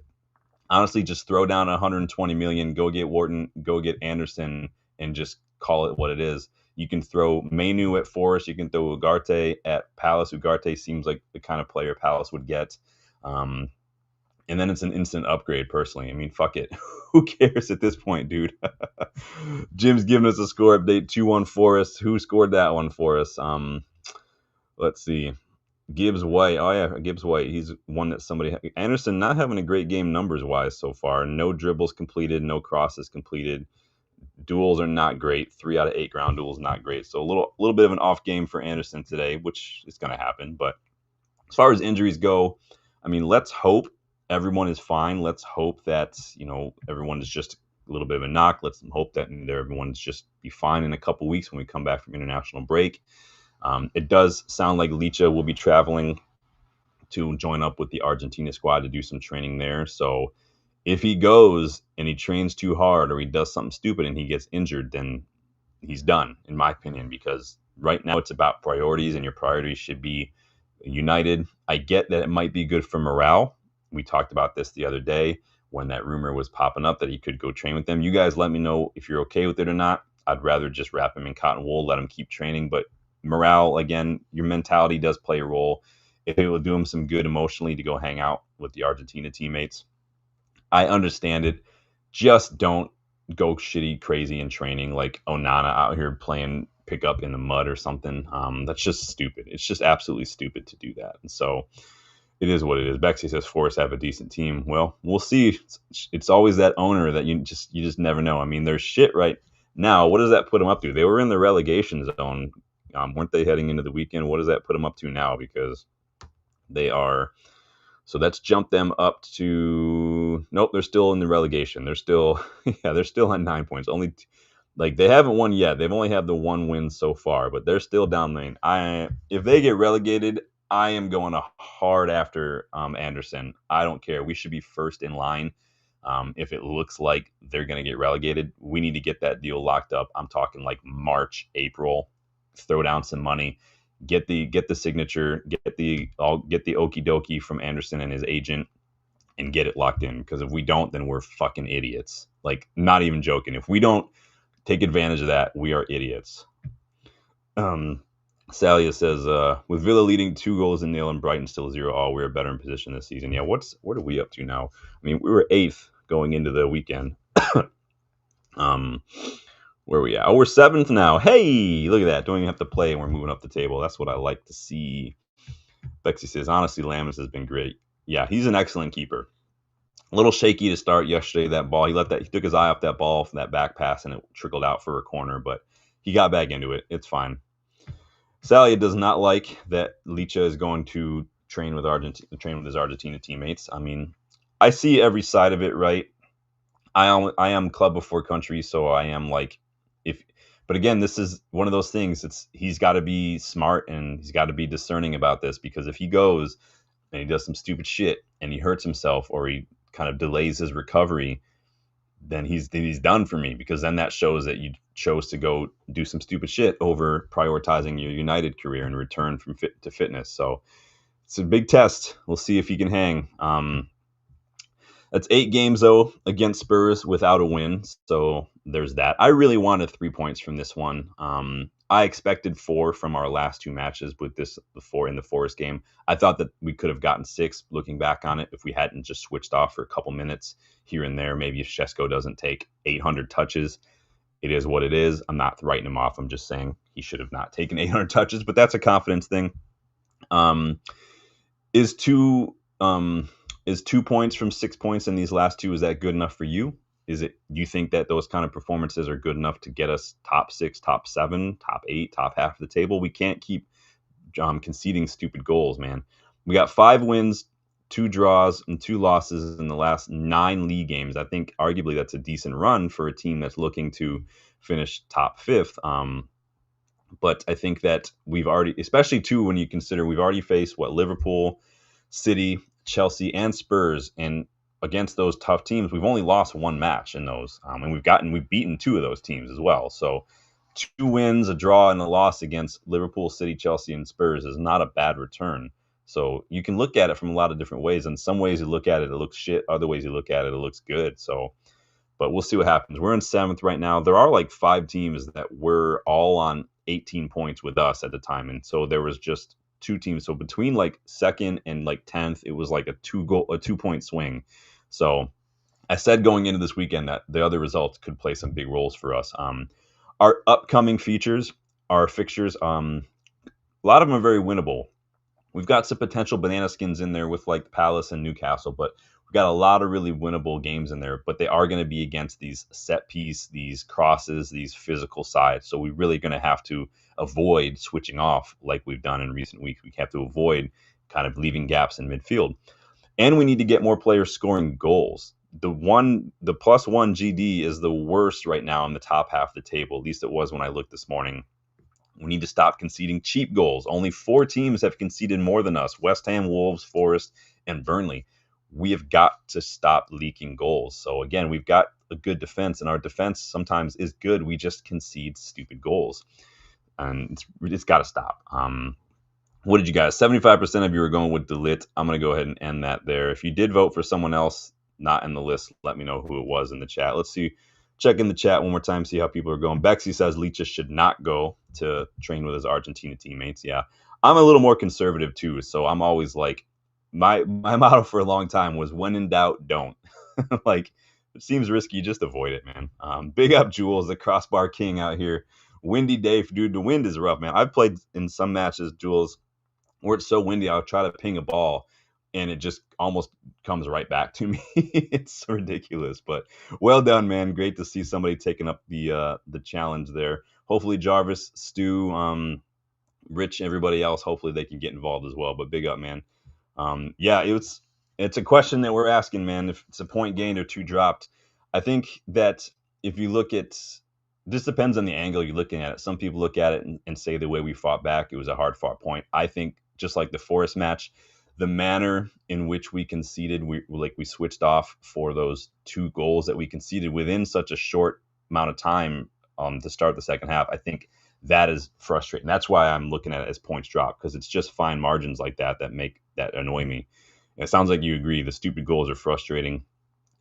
Speaker 1: honestly, just throw down 120 million, go get Wharton, go get Anderson, and just call it what it is. You can throw Mainu at Forest, you can throw Ugarte at Palace. Ugarte seems like the kind of player Palace would get. And then it's an instant upgrade, personally. I mean, fuck it. Who cares at this point, dude? Jim's giving us a score update, 2-1 Forest. Who scored that one for us? Let's see. Gibbs White. Oh, yeah, Gibbs White. He's one that somebody... Anderson not having a great game numbers-wise so far. No dribbles completed, no crosses completed. Duels are not great. 3 out of 8 ground duels, not great. So a little bit of an off game for Anderson today, which is going to happen. But as far as injuries go, I mean, let's hope everyone is fine. Let's hope that, everyone is just a little bit of a knock. Let's hope that everyone's just be fine in a couple weeks when we come back from international break. It does sound like Licha will be traveling to join up with the Argentina squad to do some training there. So if he goes and he trains too hard or he does something stupid and he gets injured, then he's done, in my opinion, because right now it's about priorities, and your priorities should be United. I get that it might be good for morale. We talked about this the other day when that rumor was popping up that he could go train with them. You guys let me know if you're okay with it or not. I'd rather just wrap him in cotton wool, let him keep training. But morale, again, your mentality does play a role. If it will do him some good emotionally to go hang out with the Argentina teammates, I understand it. Just don't go shitty crazy in training like Onana out here playing pickup in the mud or something. That's just stupid. It's just absolutely stupid to do that. And so it is what it is. Bexy says Forest have a decent team. Well, we'll see. It's always that owner that you just never know. I mean, they're shit right now. What does that put them up to? They were in the relegation zone. Weren't they heading into the weekend? What does that put them up to now? Because they are... So that's jumped them up to... Nope, they're still in the relegation. They're still... Yeah, they're still on 9 points. Only... they haven't won yet. They've only had the one win so far, but they're still down lane. If they get relegated, I am going hard after Anderson. I don't care. We should be first in line. If it looks like they're going to get relegated, we need to get that deal locked up. I'm talking like March, April. Throw down some money. Get the signature. Get the okie dokie from Anderson and his agent, and get it locked in. Because if we don't, then we're fucking idiots. Like, not even joking. If we don't take advantage of that, we are idiots. Salia says, with Villa leading 2 goals in nil and Brighton still 0-0, we're better in position this season. Yeah, what are we up to now? I mean, we were 8th going into the weekend. Where are we at? Oh, we're 7th now. Hey, look at that. Don't even have to play, and we're moving up the table. That's what I like to see. Bexy says, honestly, Lammers has been great. Yeah, he's an excellent keeper. A little shaky to start yesterday, that ball. He took his eye off that ball from that back pass, and it trickled out for a corner, but he got back into it. It's fine. Salia does not like that Licha is going to train with his Argentina teammates. I mean, I see every side of it, right? I am club before country, so I am like, but again, this is one of those things. He's got to be smart and he's got to be discerning about this, because if he goes and he does some stupid shit and he hurts himself or he kind of delays his recovery, then he's done for me, because then that shows that you chose to go do some stupid shit over prioritizing your United career and return from fitness. So it's a big test. We'll see if he can hang. That's 8 games, though, against Spurs without a win. So there's that. I really wanted 3 points from this one. I expected 4 from our last 2 matches with this before in the Forest game. I thought that we could have gotten 6 looking back on it if we hadn't just switched off for a couple minutes here and there. Maybe if Šeško doesn't take 800 touches. It is what it is. I'm not writing him off. I'm just saying he should have not taken 800 touches, but that's a confidence thing. Um, is two um, is 2 points from 6 points in these last two, is that good enough for you? Is it, you think that those kind of performances are good enough to get us top six, top seven, top eight, top half of the table? We can't keep conceding stupid goals, man. We got 5 wins, 2 draws, and 2 losses in the last 9 league games. I think arguably that's a decent run for a team that's looking to finish top fifth. But I think that we've already, especially too, when you consider we've already faced Liverpool, City, Chelsea, and Spurs, and against those tough teams, we've only lost 1 match in those, and we've beaten 2 of those teams as well. So 2 wins, a draw, and a loss against Liverpool, City, Chelsea, and Spurs is not a bad return. So you can look at it from a lot of different ways. In some ways you look at it, it looks shit. Other ways you look at it, it looks good. So, but we'll see what happens. We're in 7th right now. There are like 5 teams that were all on 18 points with us at the time, and so there was just 2 teams. So between like 2nd and like 10th, it was like a 2-point swing. So I said going into this weekend that the other results could play some big roles for us. Our upcoming features, our fixtures, a lot of them are very winnable. We've got some potential banana skins in there with like Palace and Newcastle, but we've got a lot of really winnable games in there. But they are going to be against these set piece, these crosses, these physical sides. So we're really going to have to avoid switching off like we've done in recent weeks. We have to avoid kind of leaving gaps in midfield. And we need to get more players scoring goals. The +1 GD is the worst right now in the top half of the table. At least it was when I looked this morning. We need to stop conceding cheap goals. Only 4 teams have conceded more than us: West Ham, Wolves, Forest, and Burnley. We have got to stop leaking goals. So again, we've got a good defense, and our defense sometimes is good. We just concede stupid goals, and it's got to stop. What did you guys? 75% of you are going with De Ligt. I'm going to go ahead and end that there. If you did vote for someone else not in the list, let me know who it was in the chat. Let's see. Check in the chat one more time, see how people are going. Bexy says Leach should not go to train with his Argentina teammates. Yeah, I'm a little more conservative too, so I'm always like, my motto for a long time was, when in doubt, don't. Like, it seems risky, just avoid it, man. Big up Jules, the crossbar king out here. Windy day, dude. The wind is rough, man. I've played in some matches, Jules, where it's so windy, I'll try to ping a ball and it just almost comes right back to me. It's ridiculous, but well done, man. Great to see somebody taking up the challenge there. Hopefully Jarvis, Stu, Rich, everybody else, hopefully they can get involved as well. But big up, man. Yeah, it's a question that we're asking, man. If it's a point gained or 2 dropped, I think that if you look at, this depends on the angle you're looking at it. Some people look at it and say the way we fought back, it was a hard fought point. I think just like the Forest match, the manner in which we conceded, we switched off for those 2 goals that we conceded within such a short amount of time to start the second half. I think that is frustrating. That's why I'm looking at it as points drop, because it's just fine margins like that that annoy me. And it sounds like you agree. The stupid goals are frustrating.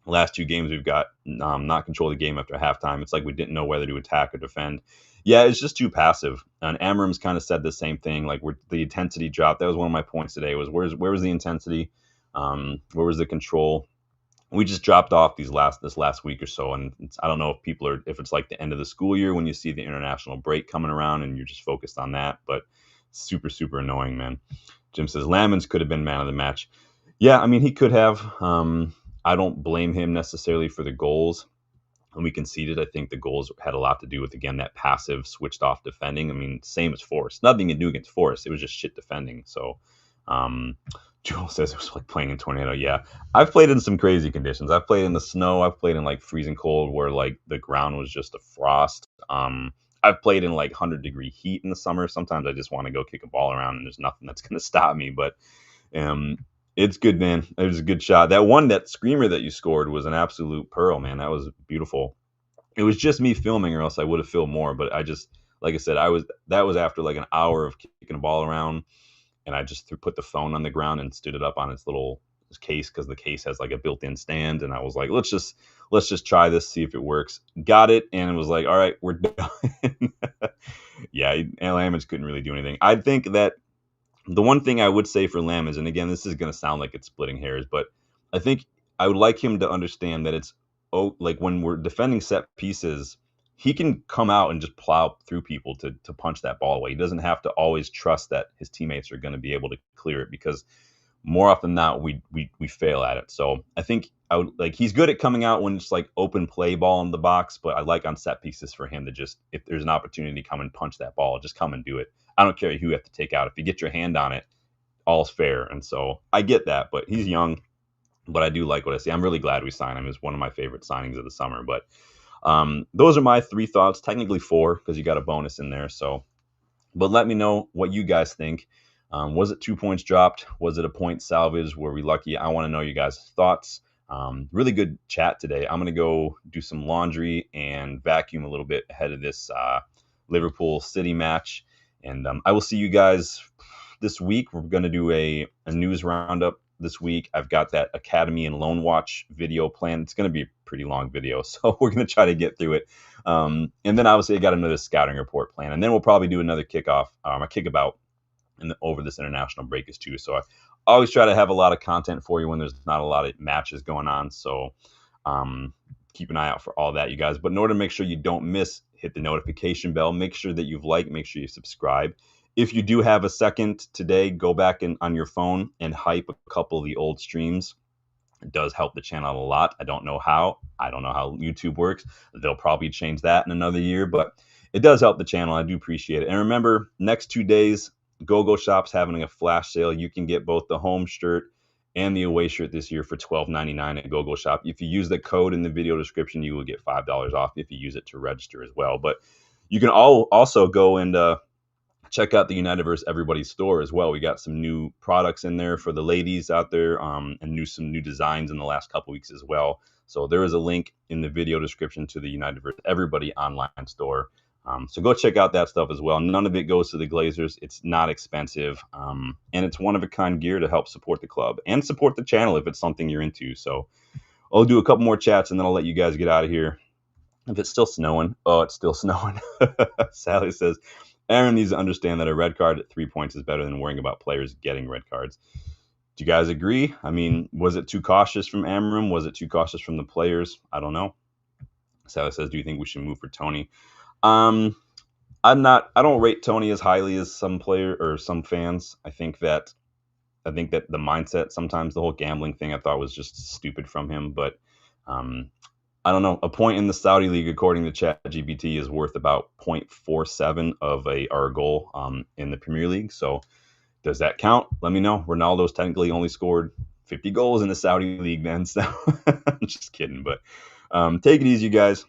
Speaker 1: The last 2 games we've got not control the game after halftime. It's like we didn't know whether to attack or defend. Yeah, it's just too passive. And Amorim's kind of said the same thing. Like, the intensity dropped. That was one of my points today. Was where was the intensity? Where was the control? We just dropped off this last week or so, and I don't know if it's like the end of the school year when you see the international break coming around and you're just focused on that. But super, super annoying, man. Jim says Lamens could have been man of the match. Yeah, I mean, he could have. I don't blame him necessarily for the goals when we conceded. I think the goals had a lot to do with, again, that passive, switched off defending. I mean, same as Forest. Nothing to do against Forest. It was just shit defending. So, Joel says it was like playing in tornado. Yeah, I've played in some crazy conditions. I've played in the snow. I've played in like freezing cold where like the ground was just a frost. I've played in like 100-degree heat in the summer. Sometimes I just want to go kick a ball around and there's nothing that's going to stop me. But it's good, man. It was a good shot. That screamer that you scored was an absolute pearl, man. That was beautiful. It was just me filming, or else I would have filmed more. But like I said, that was after like an hour of kicking a ball around, and I just put the phone on the ground and stood it up on its little case, because the case has like a built-in stand, and I was like, let's just try this, see if it works. Got it, and it was like, all right, we're done. Yeah, and Lamens couldn't really do anything. I think that the one thing I would say for Lamens, and again, this is going to sound like it's splitting hairs, but I think I would like him to understand that it's like when we're defending set pieces, he can come out and just plow through people to punch that ball away. He doesn't have to always trust that his teammates are going to be able to clear it, because more often than not, we fail at it. So I think he's good at coming out when it's like open play ball in the box, but I like on set pieces for him to just, if there's an opportunity to come and punch that ball, just come and do it. I don't care who you have to take out. If you get your hand on it, all's fair. And so I get that, but he's young. But I do like what I see. I'm really glad we signed him. It's one of my favorite signings of the summer. But those are my 3 thoughts, technically 4, because you got a bonus in there. So, but let me know what you guys think. Was it 2 points dropped? Was it a point salvage? Were we lucky? I want to know you guys' thoughts. Really good chat today. I'm going to go do some laundry and vacuum a little bit ahead of this Liverpool City match. And I will see you guys this week. We're going to do a news roundup this week. I've got that Academy and Loan Watch video planned. It's going to be a pretty long video, so we're going to try to get through it. And then obviously I got another scouting report plan. And then we'll probably do another kickoff, a kickabout over this international break is too. So I always try to have a lot of content for you when there's not a lot of matches going on. So keep an eye out for all that, you guys. But in order to make sure you don't miss, hit the notification bell. Make sure that you've liked. Make sure you subscribe. If you do have a second today, go back on your phone and hype a couple of the old streams. It does help the channel a lot. I don't know how. I don't know how YouTube works. They'll probably change that in another year, but it does help the channel. I do appreciate it. And remember, next 2 days, GoGoalShop's having a flash sale. You can get both the home shirt and the away shirt this year for $12.99 at GoGoalShop. If you use the code in the video description, you will get $5 off if you use it to register as well. But you can also go and check out the Unitedverse Everybody store as well. We got some new products in there for the ladies out there, and some new designs in the last couple weeks as well. So there is a link in the video description to the Unitedverse Everybody online store. So go check out that stuff as well. None of it goes to the Glazers. It's not expensive, and it's one-of-a-kind gear to help support the club and support the channel if it's something you're into. So I'll do a couple more chats, and then I'll let you guys get out of here. If it's still snowing, it's still snowing. Sally says, Aaron needs to understand that a red card at 3 points is better than worrying about players getting red cards. Do you guys agree? I mean, was it too cautious from Amorim? Was it too cautious from the players? I don't know. Sally says, do you think we should move for Tony? I don't rate Tony as highly as some player or some fans. I think that the mindset, sometimes the whole gambling thing, I thought was just stupid from him. But I don't know. A point in the Saudi league, according to ChatGPT, is worth about 0.47 of our goal in the Premier League. So does that count? Let me know. Ronaldo's technically only scored 50 goals in the Saudi league, man. So I'm just kidding. But take it easy, you guys.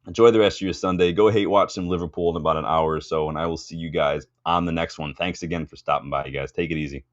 Speaker 1: Enjoy the rest of your Sunday. Go hate watch some Liverpool in about an hour or so, and I will see you guys on the next one. Thanks again for stopping by, you guys. Take it easy.